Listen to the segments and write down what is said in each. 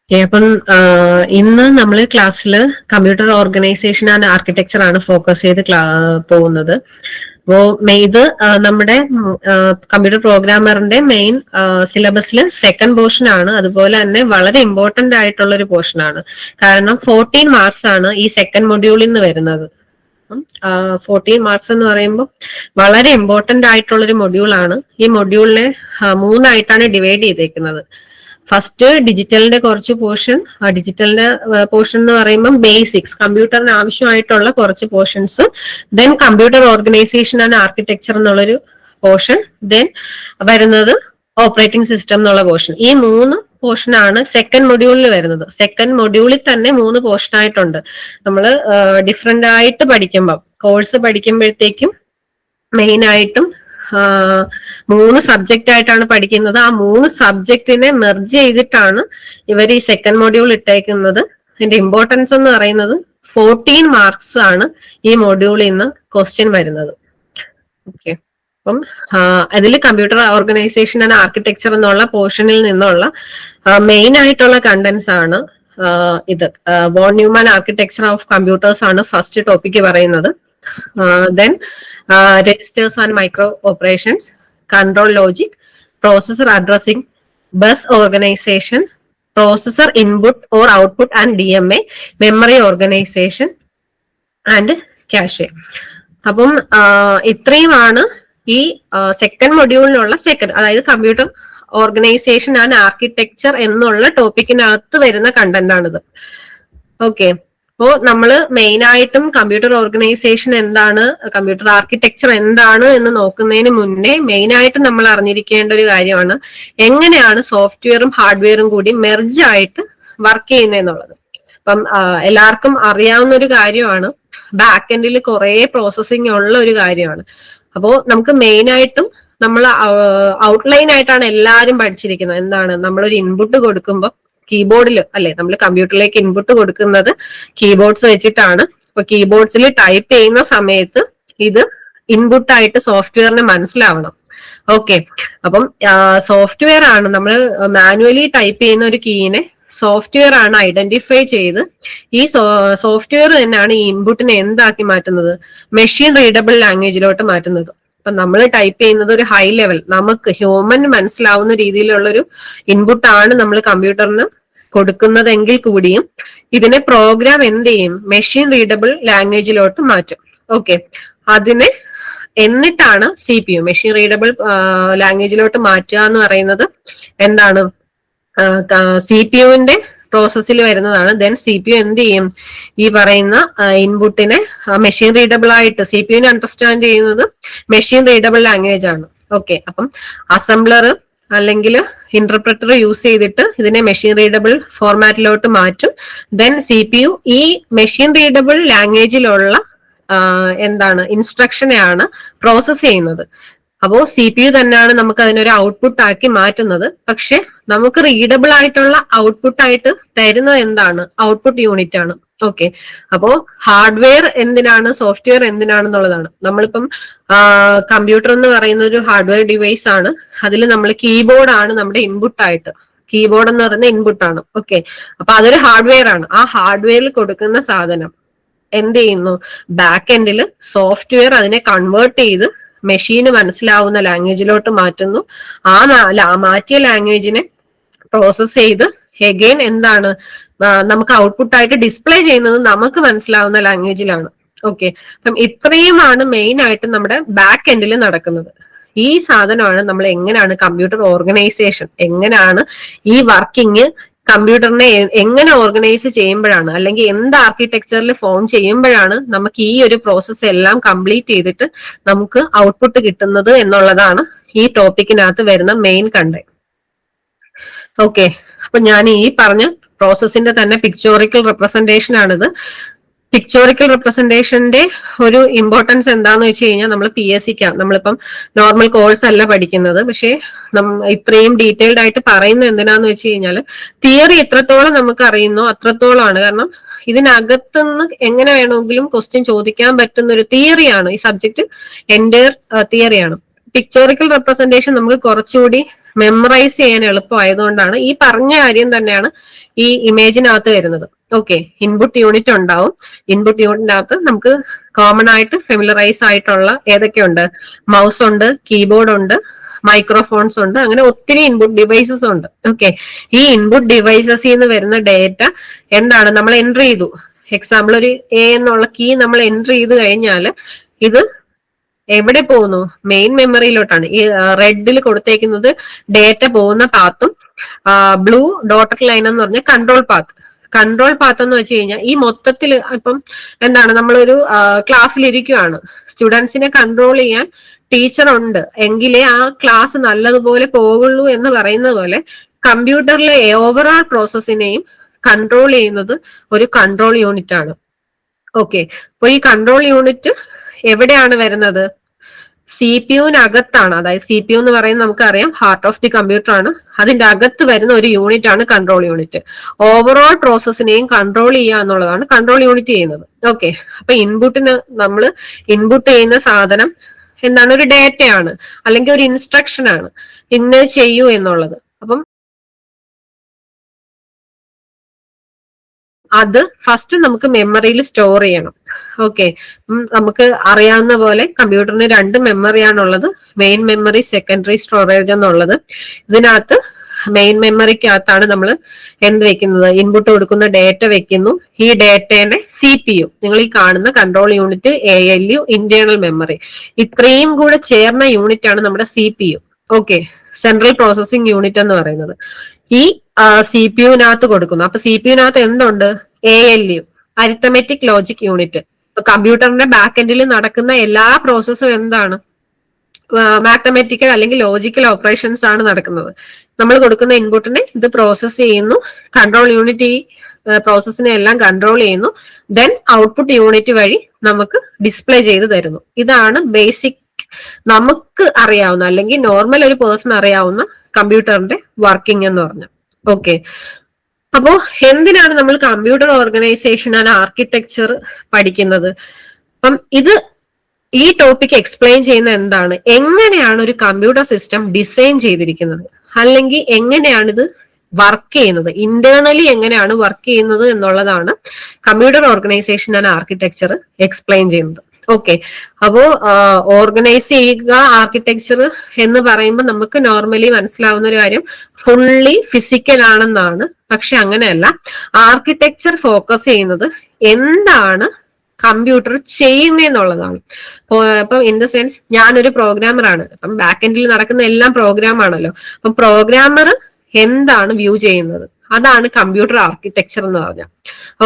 അപ്പം ഇന്ന് നമ്മൾ ക്ലാസ്സിൽ കമ്പ്യൂട്ടർ ഓർഗനൈസേഷൻ ആൻഡ് ആർക്കിടെക്ചർ ആണ് ഫോക്കസ് ചെയ്ത് പോകുന്നത്. അപ്പോ ഇത് നമ്മുടെ കമ്പ്യൂട്ടർ പ്രോഗ്രാമറിന്റെ മെയിൻ സിലബസിൽ സെക്കൻഡ് പോർഷൻ ആണ്. അതുപോലെ തന്നെ വളരെ ഇമ്പോർട്ടന്റ് ആയിട്ടുള്ള ഒരു പോർഷൻ ആണ്. കാരണം 14 മാർക്സ് ആണ് ഈ സെക്കൻഡ് മൊഡ്യൂളിൽ നിന്ന് വരുന്നത്. 14 മാർക്സ് എന്ന് പറയുമ്പോൾ വളരെ ഇമ്പോർട്ടന്റ് ആയിട്ടുള്ള ഒരു മൊഡ്യൂളാണ്. ഈ മൊഡ്യൂളിനെ 3ആയിട്ടാണ് ഡിവൈഡ് ചെയ്തേക്കുന്നത്. ഫസ്റ്റ് ഡിജിറ്റലിന്റെ കുറച്ച് പോർഷൻ, ഡിജിറ്റലിന്റെ പോർഷൻ എന്ന് പറയുമ്പോൾ ബേസിക്സ്, കമ്പ്യൂട്ടറിന് ആവശ്യമായിട്ടുള്ള കുറച്ച് portions, then computer organisation and architecture എന്നുള്ളൊരു പോർഷൻ, ദെൻ വരുന്നത് ഓപ്പറേറ്റിംഗ് സിസ്റ്റം എന്നുള്ള പോർഷൻ. ഈ 3 പോർഷനാണ് സെക്കൻഡ് മൊഡ്യൂളിൽ വരുന്നത്. സെക്കൻഡ് മൊഡ്യൂളിൽ തന്നെ 3 പോർഷൻ ആയിട്ടുണ്ട്. നമ്മൾ ഡിഫറെന്റ് ആയിട്ട് പഠിക്കുമ്പോൾ, കോഴ്സ് പഠിക്കുമ്പോഴത്തേക്കും മെയിൻ ആയിട്ടും 3 സബ്ജക്റ്റ് ആയിട്ടാണ് പഠിക്കുന്നത്. ആ 3 സബ്ജക്റ്റിനെ മെർജ് ചെയ്തിട്ടാണ് ഇവർ ഈ സെക്കൻഡ് മൊഡ്യൂൾ ഇട്ടേക്കുന്നത്. ഇതിന്റെ ഇമ്പോർട്ടൻസ് എന്ന് പറയുന്നത് 14 മാർക്സ് ആണ് ഈ മൊഡ്യൂളിൽ നിന്ന് ക്വസ്റ്റ്യൻ വരുന്നത്. ഓക്കെ, അപ്പം അതിൽ കമ്പ്യൂട്ടർ ഓർഗനൈസേഷൻ ആൻഡ് ആർക്കിടെക്ചർ എന്നുള്ള പോർഷനിൽ നിന്നുള്ള മെയിൻ ആയിട്ടുള്ള കണ്ടന്റ്സ് ആണ് ഇത്. Von Neumann architecture of computers ആണ് ഫസ്റ്റ് ടോപ്പിക്ക് പറയുന്നത്. Then registers and micro operations, control logic, processor addressing, bus organization, processor input or output and DMA, memory organization and cache. അപ്പം ഇത്രയുമാണ് ഈ സെക്കൻഡ് മൊഡ്യൂളിലുള്ള സെക്കൻഡ്, അതായത് computer organisation and architecture എന്നുള്ള ടോപ്പിക്കിനകത്ത് വരുന്ന content ആണിത്. Okay, അപ്പോ നമ്മള് മെയിൻ ആയിട്ടും കമ്പ്യൂട്ടർ ഓർഗനൈസേഷൻ എന്താണ്, കമ്പ്യൂട്ടർ ആർക്കിടെക്ചർ എന്താണ് എന്ന് നോക്കുന്നതിന് മുന്നേ മെയിൻ ആയിട്ട് നമ്മൾ അറിഞ്ഞിരിക്കേണ്ട ഒരു കാര്യമാണ് എങ്ങനെയാണ് സോഫ്റ്റ്വെയറും ഹാർഡ്വെയറും കൂടി മെർജ് ആയിട്ട് വർക്ക് ചെയ്യുന്നതെന്നുള്ളത്. അപ്പം എല്ലാവർക്കും അറിയാവുന്ന ഒരു കാര്യമാണ്, ബാക്ക് എൻഡിൽ കുറെ പ്രോസസ്സിംഗ് ഉള്ള ഒരു കാര്യമാണ്. അപ്പോൾ നമുക്ക് മെയിൻ ആയിട്ടും നമ്മൾ ഔട്ട്ലൈൻ ആയിട്ടാണ് എല്ലാവരും പഠിച്ചിരിക്കുന്നത്. എന്താണ്, നമ്മളൊരു ഇൻപുട്ട് കൊടുക്കുമ്പോൾ കീബോർഡിൽ അല്ലെ, നമ്മൾ കമ്പ്യൂട്ടറിലേക്ക് ഇൻപുട്ട് കൊടുക്കുന്നത് കീബോർഡ്സ് വെച്ചിട്ടാണ്. അപ്പൊ കീബോർഡ്സിൽ ടൈപ്പ് ചെയ്യുന്ന സമയത്ത് ഇത് ഇൻപുട്ട് ആയിട്ട് സോഫ്റ്റ്വെയറിന് മനസ്സിലാവണം. ഓക്കെ, അപ്പം സോഫ്റ്റ്വെയർ ആണ്, നമ്മൾ മാനുവലി ടൈപ്പ് ചെയ്യുന്ന ഒരു കീനെ സോഫ്റ്റ്വെയർ ആണ് ഐഡന്റിഫൈ ചെയ്ത് ഈ സോഫ്റ്റ്വെയർ തന്നെയാണ് ഈ ഇൻപുട്ടിനെ എന്താക്കി മാറ്റുന്നത്, മെഷീൻ റീഡബിൾ ലാംഗ്വേജിലോട്ട് മാറ്റുന്നത്. അപ്പൊ നമ്മൾ ടൈപ്പ് ചെയ്യുന്നത് ഒരു ഹൈ ലെവൽ, നമുക്ക് ഹ്യൂമൻ മനസ്സിലാവുന്ന രീതിയിലുള്ള ഒരു ഇൻപുട്ട് ആണ് നമ്മൾ കമ്പ്യൂട്ടറിന് കൊടുക്കുന്നതെങ്കിൽ കൂടിയും ഇതിനെ പ്രോഗ്രാം എന്ത് ചെയ്യും, മെഷീൻ റീഡബിൾ ലാംഗ്വേജിലോട്ട് മാറ്റും. ഓക്കെ, അതിനെ എന്നിട്ടാണ് CPU മെഷീൻ റീഡബിൾ ലാംഗ്വേജിലോട്ട് മാറ്റുക എന്ന് പറയുന്നത് എന്താണ്, CPU-വിന്റെ പ്രോസസ്സിൽ വരുന്നതാണ്. ദെൻ CPU എന്ത് ചെയ്യും, ഈ പറയുന്ന ഇൻപുട്ടിനെ മെഷീൻ റീഡബിൾ ആയിട്ട്, CPU-നെ അണ്ടർസ്റ്റാൻഡ് ചെയ്യുന്നത് മെഷീൻ റീഡബിൾ ലാംഗ്വേജ് ആണ്. ഓക്കെ, അപ്പം അസംബ്ലർ അല്ലെങ്കിൽ ഇന്റർപ്രറ്റർ യൂസ് ചെയ്തിട്ട് ഇതിനെ മെഷീൻ റീഡബിൾ ഫോർമാറ്റിലോട്ട് മാറ്റും. ദെൻ CPU ഈ മെഷീൻ റീഡബിൾ ലാംഗ്വേജിലുള്ള എന്താണ് ഇൻസ്ട്രക്ഷനെയാണ് പ്രോസസ് ചെയ്യുന്നത്. അപ്പോ CPU തന്നെയാണ് നമുക്ക് അതിനൊരു ഔട്ട്പുട്ട് ആക്കി മാറ്റുന്നത്. പക്ഷെ നമുക്ക് റീഡബിൾ ആയിട്ടുള്ള ഔട്ട്പുട്ട് ആയിട്ട് തരുന്നത് എന്താണ്, ഔട്ട്പുട്ട് യൂണിറ്റ് ആണ്. ഓക്കെ, അപ്പോ ഹാർഡ്വെയർ എന്തിനാണ്, സോഫ്റ്റ്വെയർ എന്തിനാണെന്നുള്ളതാണ്. നമ്മളിപ്പം കമ്പ്യൂട്ടർ എന്ന് പറയുന്ന ഒരു ഹാർഡ്വെയർ ഡിവൈസ് ആണ്. അതിൽ നമ്മൾ കീബോർഡ് ആണ് നമ്മുടെ ഇൻപുട്ട് ആയിട്ട്, കീബോർഡ് എന്ന് പറയുന്ന ഇൻപുട്ട് ആണ്. ഓക്കെ, അപ്പൊ അതൊരു ഹാർഡ്വെയർ ആണ്. ആ ഹാർഡ്വെയറിൽ കൊടുക്കുന്ന സാധനം എന്ത് ചെയ്യുന്നു, ബാക്ക് എൻഡിൽ സോഫ്റ്റ്വെയർ അതിനെ കൺവേർട്ട് ചെയ്ത് മെഷീന് മനസ്സിലാവുന്ന ലാംഗ്വേജിലോട്ട് മാറ്റുന്നു. ആ മാറ്റിയ ലാംഗ്വേജിനെ പ്രോസസ് ചെയ്ത് എഗെയിൻ എന്താണ് നമുക്ക് ഔട്ട്പുട്ട് ആയിട്ട് ഡിസ്പ്ലേ ചെയ്യുന്നത് നമുക്ക് മനസ്സിലാവുന്ന ലാംഗ്വേജിലാണ്. ഓക്കെ, അപ്പം ഇത്രയുമാണ് മെയിൻ ആയിട്ട് നമ്മുടെ ബാക്ക് എൻഡിൽ നടക്കുന്നത്. ഈ സാധനമാണ് നമ്മൾ എങ്ങനെയാണ് കമ്പ്യൂട്ടർ ഓർഗനൈസേഷൻ, എങ്ങനെയാണ് ഈ വർക്കിംഗ് കമ്പ്യൂട്ടറിനെ എങ്ങനെ ഓർഗനൈസ് ചെയ്യുമ്പോഴാണ്, അല്ലെങ്കിൽ എന്ത് ആർക്കിടെക്ചറിൽ ഫോം ചെയ്യുമ്പോഴാണ് നമുക്ക് ഈ ഒരു പ്രോസസ്സ് എല്ലാം കംപ്ലീറ്റ് ചെയ്തിട്ട് നമുക്ക് ഔട്ട്പുട്ട് കിട്ടുന്നത് എന്നുള്ളതാണ് ഈ ടോപ്പിക്കിനകത്ത് വരുന്ന മെയിൻ കണ്ടന്റ്. ഓക്കെ, അപ്പൊ ഞാൻ ഈ പറഞ്ഞ പ്രോസസ്സിന്റെ തന്നെ പിക്ചോറിക്കൽ റെപ്രസെന്റേഷൻ ആണിത്. പിക്ചോറിക്കൽ റെപ്രസെന്റേഷന്റെ ഒരു ഇമ്പോർട്ടൻസ് എന്താന്ന് വെച്ച് കഴിഞ്ഞാൽ, നമ്മൾ PSC-ക്ക് നമ്മളിപ്പം നോർമൽ കോഴ്സ് അല്ല പഠിക്കുന്നത്. പക്ഷെ ഇത്രയും ഡീറ്റെയിൽഡ് ആയിട്ട് പറയുന്നത് എന്തിനാന്ന് വെച്ച് കഴിഞ്ഞാൽ, തിയറി എത്രത്തോളം നമുക്ക് അറിയുന്നോ അത്രത്തോളമാണ്. കാരണം ഇതിനകത്തുനിന്ന് എങ്ങനെ വേണമെങ്കിലും ക്വസ്റ്റ്യൻ ചോദിക്കാൻ പറ്റുന്ന ഒരു തിയറിയാണ് ഈ സബ്ജക്ട്, എൻറ്റയർ തിയറിയാണ്. പിക്ചോറിക്കൽ റെപ്രസെന്റേഷൻ നമുക്ക് കുറച്ചുകൂടി മെമ്മറൈസ് ചെയ്യാൻ എളുപ്പമായതുകൊണ്ടാണ് ഈ പറഞ്ഞ കാര്യം തന്നെയാണ് ഈ ഇമേജിനകത്ത് വരുന്നത്. ഓക്കെ, ഇൻപുട്ട് യൂണിറ്റ് ഉണ്ടാവും. ഇൻപുട്ട് യൂണിറ്റിനകത്ത് നമുക്ക് കോമൺ ആയിട്ട് ഫെമിലറൈസ് ആയിട്ടുള്ള ഏതൊക്കെയുണ്ട്? മൗസ് ഉണ്ട്, കീബോർഡ് ഉണ്ട്, മൈക്രോഫോൺസ് ഉണ്ട്, അങ്ങനെ ഒത്തിരി ഇൻപുട്ട് ഡിവൈസസ് ഉണ്ട്. ഓക്കെ, ഈ ഇൻപുട്ട് ഡിവൈസസിൽ നിന്ന് വരുന്ന ഡേറ്റ എന്താണ്? നമ്മൾ എൻറ്റർ ചെയ്തു. എക്സാമ്പിൾ ഒരു എ എന്നുള്ള കീ നമ്മൾ എൻറ്റർ ചെയ്ത് കഴിഞ്ഞാൽ ഇത് എവിടെ പോകുന്നു? മെയിൻ മെമ്മറിയിലോട്ടാണ്. ഈ റെഡിൽ കൊടുത്തേക്കുന്നത് ഡേറ്റ പോകുന്ന പാത്തും ബ്ലൂ ഡോട്ടഡ് ലൈൻ എന്ന് പറഞ്ഞ കൺട്രോൾ പാത്ത്. കൺട്രോൾ പാത്ത് എന്ന് വെച്ച് കഴിഞ്ഞാൽ ഈ മൊത്തത്തിൽ ഇപ്പം എന്താണ്, നമ്മളൊരു ക്ലാസ്സിൽ ഇരിക്കുവാണ്, സ്റ്റുഡൻസിനെ കൺട്രോൾ ചെയ്യാൻ ടീച്ചർ ഉണ്ട് എങ്കിലേ ആ ക്ലാസ് നല്ലതുപോലെ പോകുള്ളൂ എന്ന് പറയുന്ന പോലെ കമ്പ്യൂട്ടറിലെ ഓവറോൾ പ്രോസസ്സിനെയും കൺട്രോൾ ചെയ്യുന്നത് ഒരു കൺട്രോൾ യൂണിറ്റ് ആണ്. ഓക്കെ, അപ്പൊ ഈ കൺട്രോൾ യൂണിറ്റ് എവിടെയാണ് വരുന്നത്? സി പി യുവിനകത്താണ്. അതായത് സി പി യു എന്ന് പറയുന്നത് നമുക്കറിയാം ഹാർട്ട് ഓഫ് ദി കമ്പ്യൂട്ടർ ആണ്. അതിന്റെ അകത്ത് വരുന്ന ഒരു യൂണിറ്റ് ആണ് കൺട്രോൾ യൂണിറ്റ്. ഓവറോൾ പ്രോസസ്സിനെയും കൺട്രോൾ ചെയ്യുക എന്നുള്ളതാണ് കൺട്രോൾ യൂണിറ്റ് ചെയ്യുന്നത്. ഓക്കെ, അപ്പൊ ഇൻപുട്ടിന് നമ്മൾ ഇൻപുട്ട് ചെയ്യുന്ന സാധനം എന്താണ്? ഒരു ഡേറ്റയാണ്, അല്ലെങ്കിൽ ഒരു ഇൻസ്ട്രക്ഷൻ ആണ്, ഇന്നത് ചെയ്യൂ എന്നുള്ളത്. അപ്പം അത് ഫസ്റ്റ് നമുക്ക് മെമ്മറിയിൽ സ്റ്റോർ ചെയ്യണം. ഓക്കെ, നമുക്ക് അറിയാവുന്ന പോലെ കമ്പ്യൂട്ടറിന് 2 മെമ്മറിയാണുള്ളത്, മെയിൻ മെമ്മറി, സെക്കൻഡറി സ്റ്റോറേജ് എന്നുള്ളത്. ഇതിനകത്ത് മെയിൻ മെമ്മറിക്കകത്താണ് നമ്മൾ എന്ത് വെക്കുന്നത്? ഇൻപുട്ട് കൊടുക്കുന്ന ഡേറ്റ വെക്കുന്നു. ഈ ഡേറ്റയുടെ സി പി യു, നിങ്ങൾ ഈ കാണുന്ന control unit, ALU, internal memory, ഇത്രയും കൂടെ ചേർന്ന യൂണിറ്റ് ആണ് നമ്മുടെ C P U. Okay, central processing unit എന്ന് പറയുന്നത്. ഈ സി പി യുവിനകത്ത് കൊടുക്കുന്നു. അപ്പൊ സി പി യുവിനകത്ത് എന്തുണ്ട്? ALU, arithmetic logic unit. കമ്പ്യൂട്ടറിന്റെ ബാക്ക് എൻഡിൽ നടക്കുന്ന എല്ലാ പ്രോസസ്സും എന്താണ്? മാത്തമാറ്റിക്കൽ അല്ലെങ്കിൽ ലോജിക്കൽ ഓപ്പറേഷൻസ് ആണ് നടക്കുന്നത്. നമ്മൾ കൊടുക്കുന്ന ഇൻപുട്ടിനെ ഇത് പ്രോസസ് ചെയ്യുന്നു. കൺട്രോൾ യൂണിറ്റ് ഈ പ്രോസസ്സിനെ എല്ലാം കൺട്രോൾ ചെയ്യുന്നു. ദെൻ ഔട്ട്പുട്ട് യൂണിറ്റ് വഴി നമുക്ക് ഡിസ്പ്ലേ ചെയ്ത് തരുന്നു. ഇതാണ് ബേസിക് നമുക്ക് അറിയാവുന്ന, അല്ലെങ്കിൽ നോർമൽ ഒരു പേഴ്സൺ അറിയാവുന്ന കമ്പ്യൂട്ടറിന്റെ വർക്കിംഗ് എന്ന് പറഞ്ഞാൽ. ഓക്കെ, അപ്പോ എന്തിനാണ് നമ്മൾ കമ്പ്യൂട്ടർ ഓർഗനൈസേഷൻ ആൻഡ് ആർക്കിടെക്ചർ പഠിക്കുന്നത്? അപ്പം ഈ ടോപ്പിക് എക്സ്പ്ലെയിൻ ചെയ്യുന്ന എന്താണ്? എങ്ങനെയാണ് ഒരു കമ്പ്യൂട്ടർ സിസ്റ്റം ഡിസൈൻ ചെയ്തിരിക്കുന്നത്, അല്ലെങ്കിൽ എങ്ങനെയാണ് ഇത് വർക്ക് ചെയ്യുന്നത്, ഇന്റേണലി എങ്ങനെയാണ് വർക്ക് ചെയ്യുന്നത് എന്നുള്ളതാണ് computer organisation and architecture explain ചെയ്യുന്നത്. ഓക്കെ, അപ്പോ ഓർഗനൈസ് ചെയ്യുക ആർക്കിടെക്ചർ എന്ന് പറയുമ്പോൾ നമുക്ക് നോർമലി മനസ്സിലാവുന്ന ഒരു കാര്യം ഫുള്ളി ഫിസിക്കൽ ആണെന്നാണ്. പക്ഷെ അങ്ങനെയല്ല. ആർക്കിടെക്ചർ ഫോക്കസ് ചെയ്യുന്നത് എന്താണ് കമ്പ്യൂട്ടർ ചെയ്യുന്നതെന്നുള്ളതാണ്. ഇപ്പം ഇൻ ദ സെൻസ് ഞാനൊരു പ്രോഗ്രാമർ ആണ്. അപ്പം ബാക്ക് എൻഡിൽ നടക്കുന്ന എല്ലാം പ്രോഗ്രാം ആണല്ലോ. അപ്പം പ്രോഗ്രാമർ എന്താണ് വ്യൂ ചെയ്യുന്നത്, അതാണ് കമ്പ്യൂട്ടർ ആർക്കിടെക്ചർ എന്ന് പറഞ്ഞാൽ.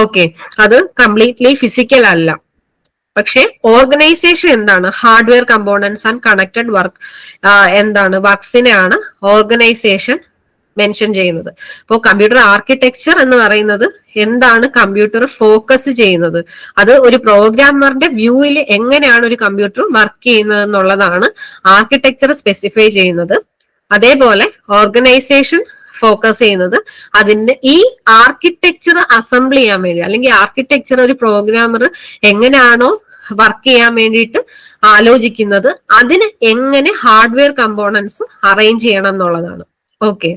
ഓക്കെ, അത് കംപ്ലീറ്റ്ലി ഫിസിക്കൽ അല്ല. പക്ഷെ ഓർഗനൈസേഷൻ എന്താണ്? Hardware components and connected work എന്താണ് വർക്സിനെയാണ് ഓർഗനൈസേഷൻ മെൻഷൻ ചെയ്യുന്നത്. അപ്പോൾ കമ്പ്യൂട്ടർ ആർക്കിടെക്ചർ എന്ന് പറയുന്നത് എന്താണ് കമ്പ്യൂട്ടർ ഫോക്കസ് ചെയ്യുന്നത്, അത് ഒരു പ്രോഗ്രാമറിന്റെ വ്യൂവിൽ എങ്ങനെയാണ് ഒരു കമ്പ്യൂട്ടർ വർക്ക് ചെയ്യുന്നത് എന്നുള്ളതാണ് ആർക്കിടെക്ചർ സ്പെസിഫൈ ചെയ്യുന്നത്. അതേപോലെ ഓർഗനൈസേഷൻ ഫോക്കസ് ചെയ്യുന്നത് അതിന്റെ ഈ ആർക്കിടെക്ചർ അസംബിൾ ചെയ്യാൻ വേണ്ടി, അല്ലെങ്കിൽ ആർക്കിടെക്ചർ ഒരു പ്രോഗ്രാമർ എങ്ങനെയാണോ വർക്ക് ചെയ്യാൻ വേണ്ടിയിട്ട് ആലോചിക്കുന്നത് അതിന് എങ്ങനെ ഹാർഡ്വെയർ കമ്പോണൻസ് അറേഞ്ച് ചെയ്യണം എന്നുള്ളതാണ്. ഓക്കെ,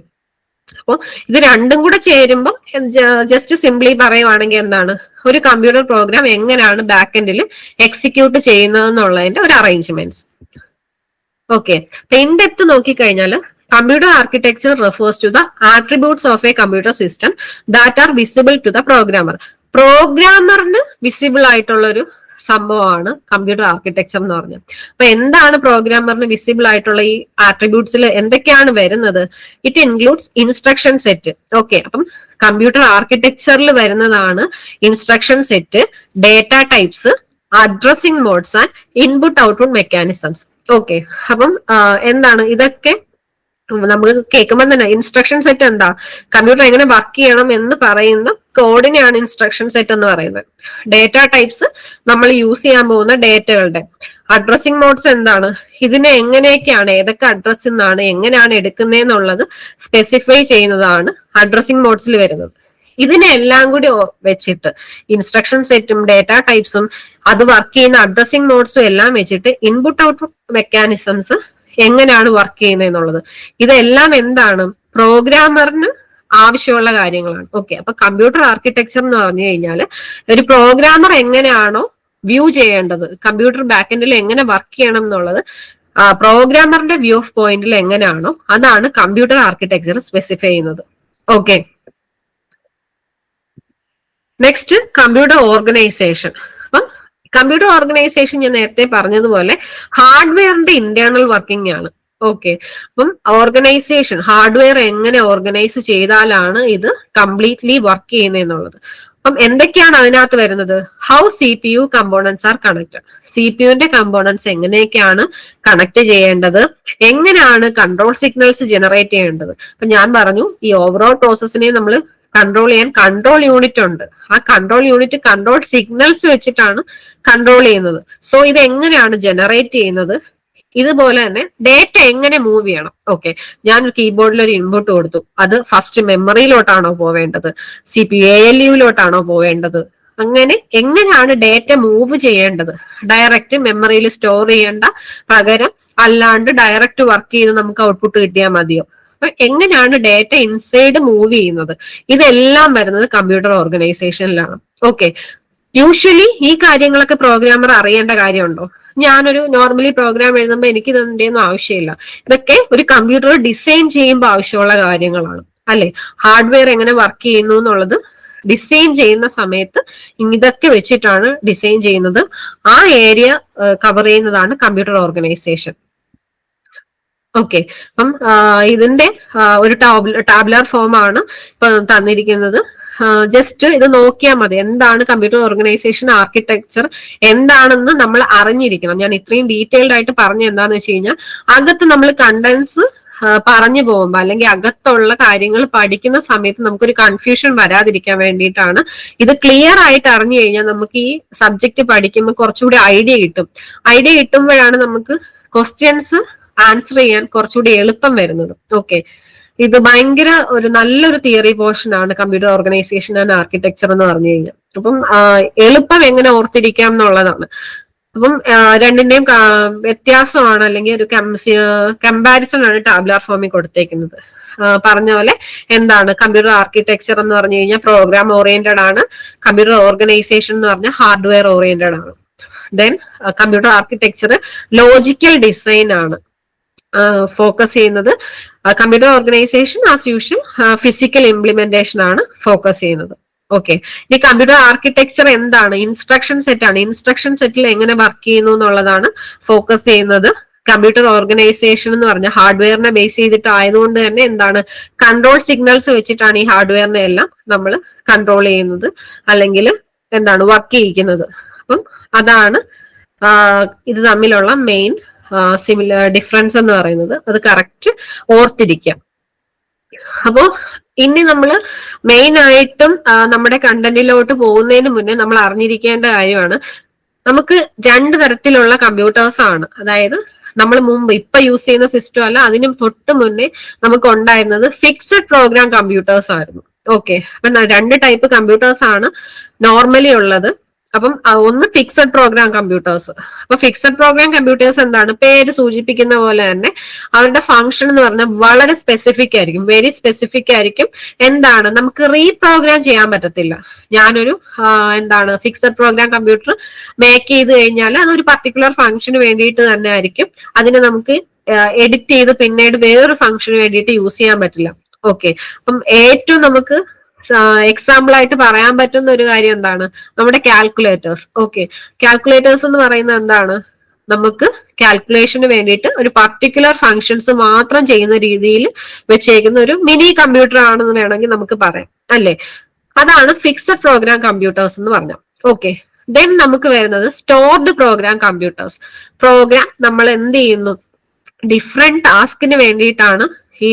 അപ്പോൾ ഇത് രണ്ടും കൂടെ ചേരുമ്പോൾ ജസ്റ്റ് സിംപ്ലി പറയുവാണെങ്കിൽ എന്താണ്, ഒരു കമ്പ്യൂട്ടർ പ്രോഗ്രാം എങ്ങനെയാണ് ബാക്ക് എൻഡിൽ എക്സിക്യൂട്ട് ചെയ്യുന്നത് എന്നുള്ളതിന്റെ ഒരു അറേഞ്ച്മെന്റ്സ്. ഓക്കെ, അപ്പൊ ഇൻ ഡെപ്ത് നോക്കിക്കഴിഞ്ഞാൽ computer architecture refers to the attributes of a computer system that are visible to the programmer. പ്രോഗ്രാമറിന് വിസിബിൾ ആയിട്ടുള്ള ഒരു സംഭവമാണ് കമ്പ്യൂട്ടർ ആർക്കിടെക്ചർ എന്ന് പറഞ്ഞാൽ. അപ്പൊ എന്താണ് പ്രോഗ്രാമറിന് വിസിബിൾ ആയിട്ടുള്ള ഈ ആട്രിബ്യൂട്ട്സിൽ എന്തൊക്കെയാണ് വരുന്നത്? It includes instruction set. Okay, അപ്പം കമ്പ്യൂട്ടർ ആർക്കിടെക്ചറിൽ വരുന്നതാണ് instruction set, data types, addressing modes and input output mechanisms. Okay, അപ്പം എന്താണ് ഇതൊക്കെ നമുക്ക് കേൾക്കുമ്പോൾ തന്നെ ഇൻസ്ട്രക്ഷൻ സെറ്റ് എന്താ, കമ്പ്യൂട്ടർ എങ്ങനെ വർക്ക് ചെയ്യണം എന്ന് പറയുന്ന കോഡിനെയാണ് ഇൻസ്ട്രക്ഷൻ സെറ്റ് എന്ന് പറയുന്നത്. ഡേറ്റ ടൈപ്സ് നമ്മൾ യൂസ് ചെയ്യാൻ പോകുന്ന ഡേറ്റകളുടെ. അഡ്രസ്സിംഗ് മോഡ്സ് എന്താണ്, ഇതിനെ എങ്ങനെയൊക്കെയാണ്, ഏതൊക്കെ അഡ്രസ്സിൽ നിന്നാണ് എങ്ങനെയാണ് എടുക്കുന്നതെന്നുള്ളത് സ്പെസിഫൈ ചെയ്യുന്നതാണ് അഡ്രസ്സിംഗ് മോഡ്സിൽ വരുന്നത്. ഇതിനെല്ലാം കൂടി വെച്ചിട്ട് ഇൻസ്ട്രക്ഷൻ സെറ്റും ഡേറ്റ ടൈപ്സും അത് വർക്ക് ചെയ്യുന്ന അഡ്രസ്സിംഗ് മോഡ്സും എല്ലാം വെച്ചിട്ട് ഇൻപുട്ട് ഔട്ട്പുട്ട് മെക്കാനിസംസ് എങ്ങനെയാണ് വർക്ക് ചെയ്യുന്നത് എന്നുള്ളത്. ഇതെല്ലാം എന്താണ്, പ്രോഗ്രാമറിന് ആവശ്യമുള്ള കാര്യങ്ങളാണ്. ഓക്കെ, അപ്പൊ കമ്പ്യൂട്ടർ ആർക്കിടെക്ചർ എന്ന് പറഞ്ഞു കഴിഞ്ഞാൽ ഒരു പ്രോഗ്രാമർ എങ്ങനെയാണോ വ്യൂ ചെയ്യേണ്ടത്, കമ്പ്യൂട്ടർ ബാക്കെൻഡിൽ എങ്ങനെ വർക്ക് ചെയ്യണം എന്നുള്ളത് പ്രോഗ്രാമറിന്റെ വ്യൂ ഓഫ് പോയിന്റിൽ എങ്ങനെയാണോ അതാണ് കമ്പ്യൂട്ടർ ആർക്കിടെക്ചർ സ്പെസിഫൈ ചെയ്യുന്നത്. Okay, next computer organisation. അപ്പം കമ്പ്യൂട്ടർ ഓർഗനൈസേഷൻ ഞാൻ നേരത്തെ പറഞ്ഞതുപോലെ ഹാർഡ്വെയറിന്റെ ഇന്റേണൽ വർക്കിംഗ് ആണ്. ഓക്കെ, അപ്പം ഓർഗനൈസേഷൻ ഹാർഡ്വെയർ എങ്ങനെ ഓർഗനൈസ് ചെയ്താലാണ് ഇത് കംപ്ലീറ്റ്ലി വർക്ക് ചെയ്യുന്നത് എന്നുള്ളത്. അപ്പം എന്തൊക്കെയാണ് അതിനകത്ത് വരുന്നത്? How CPU components are connected. CPUവിന്റെ കമ്പോണൻസ് എങ്ങനെയൊക്കെയാണ് കണക്ട് ചെയ്യേണ്ടത്, എങ്ങനെയാണ് കൺട്രോൾ സിഗ്നൽസ് ജനറേറ്റ് ചെയ്യേണ്ടത്. അപ്പൊ ഞാൻ പറഞ്ഞു ഈ ഓവറോൾ പ്രോസസ്സിനെ നമ്മൾ കൺട്രോൾ ചെയ്യാൻ കൺട്രോൾ യൂണിറ്റ് ഉണ്ട്. ആ കൺട്രോൾ യൂണിറ്റ് കൺട്രോൾ സിഗ്നൽസ് വെച്ചിട്ടാണ് കൺട്രോൾ ചെയ്യുന്നത്. സോ ഇത് എങ്ങനെയാണ് ജനറേറ്റ് ചെയ്യുന്നത്, ഇതുപോലെ തന്നെ ഡേറ്റ എങ്ങനെ മൂവ് ചെയ്യണം. ഓക്കെ, ഞാൻ കീബോർഡിൽ ഒരു ഇൻപുട്ട് കൊടുത്തു, അത് ഫസ്റ്റ് മെമ്മറിയിലോട്ടാണോ പോവേണ്ടത്, CPU ALUയിലോട്ടാണോ പോവേണ്ടത്, അങ്ങനെ എങ്ങനെയാണ് ഡേറ്റ മൂവ് ചെയ്യേണ്ടത്, ഡയറക്റ്റ് മെമ്മറിയിൽ സ്റ്റോർ ചെയ്യേണ്ട പകരം അല്ലാണ്ട് ഡയറക്റ്റ് വർക്ക് ചെയ്ത് നമുക്ക് ഔട്ട്പുട്ട് കിട്ടിയാൽ മതിയോ, അപ്പൊ എങ്ങനെയാണ് ഡേറ്റ ഇൻസൈഡ് മൂവ് ചെയ്യുന്നത്, ഇതെല്ലാം വരുന്നത് കമ്പ്യൂട്ടർ ഓർഗനൈസേഷനിലാണ്. ഓക്കെ, യൂഷ്വലി ഈ കാര്യങ്ങളൊക്കെ പ്രോഗ്രാമർ അറിയേണ്ട കാര്യമുണ്ടോ? ഞാനൊരു നോർമലി പ്രോഗ്രാം എഴുതുമ്പോൾ എനിക്ക് ഇതിന്റെ ഒന്നും ആവശ്യമില്ല. ഇതൊക്കെ ഒരു കമ്പ്യൂട്ടർ ഡിസൈൻ ചെയ്യുമ്പോൾ ആവശ്യമുള്ള കാര്യങ്ങളാണ് അല്ലെ. ഹാർഡ്വെയർ എങ്ങനെ വർക്ക് ചെയ്യുന്നു എന്നുള്ളത് ഡിസൈൻ ചെയ്യുന്ന സമയത്ത് ഇതൊക്കെ വെച്ചിട്ടാണ് ഡിസൈൻ ചെയ്യുന്നത്. ആ ഏരിയ കവർ ചെയ്യുന്നതാണ് കമ്പ്യൂട്ടർ ഓർഗനൈസേഷൻ. ഓക്കെ, അപ്പം ഇതിന്റെ ഒരു ടാബുലാർ ഫോം ആണ് ഇപ്പൊ തന്നിരിക്കുന്നത്. ജസ്റ്റ് ഇത് നോക്കിയാൽ മതി, എന്താണ് കമ്പ്യൂട്ടർ ഓർഗനൈസേഷൻ ആർക്കിടെക്ചർ എന്താണെന്ന് നമ്മൾ അറിഞ്ഞിരിക്കണം. ഞാൻ ഇത്രയും ഡീറ്റെയിൽഡ് ആയിട്ട് പറഞ്ഞ എന്താന്ന് വെച്ച് കഴിഞ്ഞാൽ അകത്ത് നമ്മൾ കണ്ടൻസ് പറഞ്ഞു പോകുമ്പോൾ അല്ലെങ്കിൽ അകത്തുള്ള കാര്യങ്ങൾ പഠിക്കുന്ന സമയത്ത് നമുക്കൊരു കൺഫ്യൂഷൻ വരാതിരിക്കാൻ വേണ്ടിയിട്ടാണ്. ഇത് ക്ലിയർ ആയിട്ട് അറിഞ്ഞു കഴിഞ്ഞാൽ നമുക്ക് ഈ സബ്ജക്ട് പഠിക്കുമ്പോൾ കുറച്ചുകൂടി ഐഡിയ കിട്ടും. ഐഡിയ കിട്ടുമ്പോഴാണ് നമുക്ക് ക്വസ്റ്റ്യൻസ് ആൻസർ ചെയ്യാൻ കുറച്ചുകൂടി എളുപ്പം വരുന്നത്. ഓക്കെ, ഇത് ഭയങ്കര ഒരു നല്ലൊരു തിയറി പോർഷൻ ആണ് കമ്പ്യൂട്ടർ ഓർഗനൈസേഷൻ ആൻഡ് ആർക്കിടെക്ചർ എന്ന് പറഞ്ഞു കഴിഞ്ഞാൽ. അപ്പം എളുപ്പം എങ്ങനെ ഓർത്തിരിക്കാം എന്നുള്ളതാണ്. അപ്പം രണ്ടിന്റെയും വ്യത്യാസമാണ് അല്ലെങ്കിൽ ഒരു കമ്പാരിസൺ ആണ് ടാബുലാർ ഫോമിൽ കൊടുത്തേക്കുന്നത്. പറഞ്ഞ പോലെ എന്താണ് കമ്പ്യൂട്ടർ ആർക്കിടെക്ചർ എന്ന് പറഞ്ഞു കഴിഞ്ഞാൽ പ്രോഗ്രാം ഓറിയന്റഡ് ആണ്, കമ്പ്യൂട്ടർ ഓർഗനൈസേഷൻ എന്ന് പറഞ്ഞാൽ ഹാർഡ്വെയർ ഓറിയന്റഡ് ആണ്. Then computer architecture logical design ആണ് ഫോക്കസ് ചെയ്യുന്നത്. Computer organisation as usual physical implementation ആണ് ഫോക്കസ് ചെയ്യുന്നത്. ഓക്കെ, ഇനി കമ്പ്യൂട്ടർ ആർക്കിടെക്ചർ എന്താണ്? ഇൻസ്ട്രക്ഷൻ സെറ്റ് ആണ്. ഇൻസ്ട്രക്ഷൻ സെറ്റിൽ എങ്ങനെ വർക്ക് ചെയ്യുന്നു എന്നുള്ളതാണ് ഫോക്കസ് ചെയ്യുന്നത്. കമ്പ്യൂട്ടർ ഓർഗനൈസേഷൻ എന്ന് പറഞ്ഞാൽ ഹാർഡ്വെയറിനെ ബേസ് ചെയ്തിട്ട് ആയതുകൊണ്ട് തന്നെ എന്താണ് കൺട്രോൾ സിഗ്നൽസ് വെച്ചിട്ടാണ് ഈ ഹാർഡ്വെയറിനെ എല്ലാം നമ്മൾ കൺട്രോൾ ചെയ്യുന്നത് അല്ലെങ്കിൽ എന്താണ് വർക്ക് ചെയ്യിക്കുന്നത്. അപ്പം അതാണ് ഇത് തമ്മിലുള്ള മെയിൻ ഡിഫറൻസ് എന്ന് പറയുന്നത്. അത് കറക്റ്റ് ഓർത്തിരിക്കാം. അപ്പോ ഇനി നമ്മൾ മെയിൻ ആയിട്ടും നമ്മുടെ കണ്ടന്റിലോട്ട് പോകുന്നതിന് മുന്നേ നമ്മൾ അറിഞ്ഞിരിക്കേണ്ട കാര്യമാണ്, നമുക്ക് രണ്ട് തരത്തിലുള്ള കമ്പ്യൂട്ടേഴ്സ് ആണ്. അതായത് നമ്മൾ മുമ്പ് ഇപ്പൊ യൂസ് ചെയ്യുന്ന സിസ്റ്റം അല്ല, അതിന് തൊട്ട് മുന്നേ നമുക്ക് ഉണ്ടായിരുന്നത് ഫിക്സഡ് പ്രോഗ്രാം കമ്പ്യൂട്ടേഴ്സ് ആയിരുന്നു. ഓക്കെ, അപ്പൊ രണ്ട് ടൈപ്പ് കമ്പ്യൂട്ടേഴ്സ് ആണ് നോർമലി ഉള്ളത്. അപ്പം ഒന്ന് ഫിക്സഡ് പ്രോഗ്രാം കമ്പ്യൂട്ടേഴ്സ്. അപ്പൊ ഫിക്സഡ് പ്രോഗ്രാം കമ്പ്യൂട്ടേഴ്സ് എന്താണ്, പേര് സൂചിപ്പിക്കുന്ന പോലെ തന്നെ അവരുടെ ഫംഗ്ഷൻ എന്ന് പറഞ്ഞാൽ വളരെ സ്പെസിഫിക് ആയിരിക്കും, വെരി സ്പെസിഫിക് ആയിരിക്കും. എന്താണ്, നമുക്ക് റീപ്രോഗ്രാം ചെയ്യാൻ പറ്റത്തില്ല. ഞാനൊരു എന്താണ് ഫിക്സഡ് പ്രോഗ്രാം കമ്പ്യൂട്ടർ മേക്ക് ചെയ്ത് കഴിഞ്ഞാൽ അതൊരു പർട്ടിക്കുലർ ഫംഗ്ഷന് വേണ്ടിയിട്ട് തന്നെ ആയിരിക്കും. അതിനെ നമുക്ക് എഡിറ്റ് ചെയ്ത് പിന്നീട് വേറൊരു ഫംഗ്ഷന് വേണ്ടിയിട്ട് യൂസ് ചെയ്യാൻ പറ്റില്ല. ഓക്കെ, അപ്പം ഏറ്റവും നമുക്ക് എക്സാമ്പിൾ ആയിട്ട് പറയാൻ പറ്റുന്ന ഒരു കാര്യം എന്താണ്, നമ്മുടെ കാൽക്കുലേറ്റേഴ്സ്. ഓക്കെ, കാൽക്കുലേറ്റേഴ്സ് എന്ന് പറയുന്നത് എന്താണ്, നമുക്ക് കാൽക്കുലേഷന് വേണ്ടിയിട്ട് ഒരു പർട്ടിക്കുലർ ഫങ്ഷൻസ് മാത്രം ചെയ്യുന്ന രീതിയിൽ വെച്ചേക്കുന്ന ഒരു മിനി കമ്പ്യൂട്ടർ ആണെന്ന് വേണമെങ്കിൽ നമുക്ക് പറയാം അല്ലെ. അതാണ് ഫിക്സഡ് പ്രോഗ്രാം കമ്പ്യൂട്ടേഴ്സ് എന്ന് പറഞ്ഞാൽ. ഓക്കെ, ദെൻ നമുക്ക് വരുന്നത് സ്റ്റോർഡ് പ്രോഗ്രാം കമ്പ്യൂട്ടേഴ്സ്. പ്രോഗ്രാം നമ്മൾ എന്ത് ചെയ്യുന്നു, ഡിഫറെന്റ് ടാസ്കിന് വേണ്ടിയിട്ടാണ് ഈ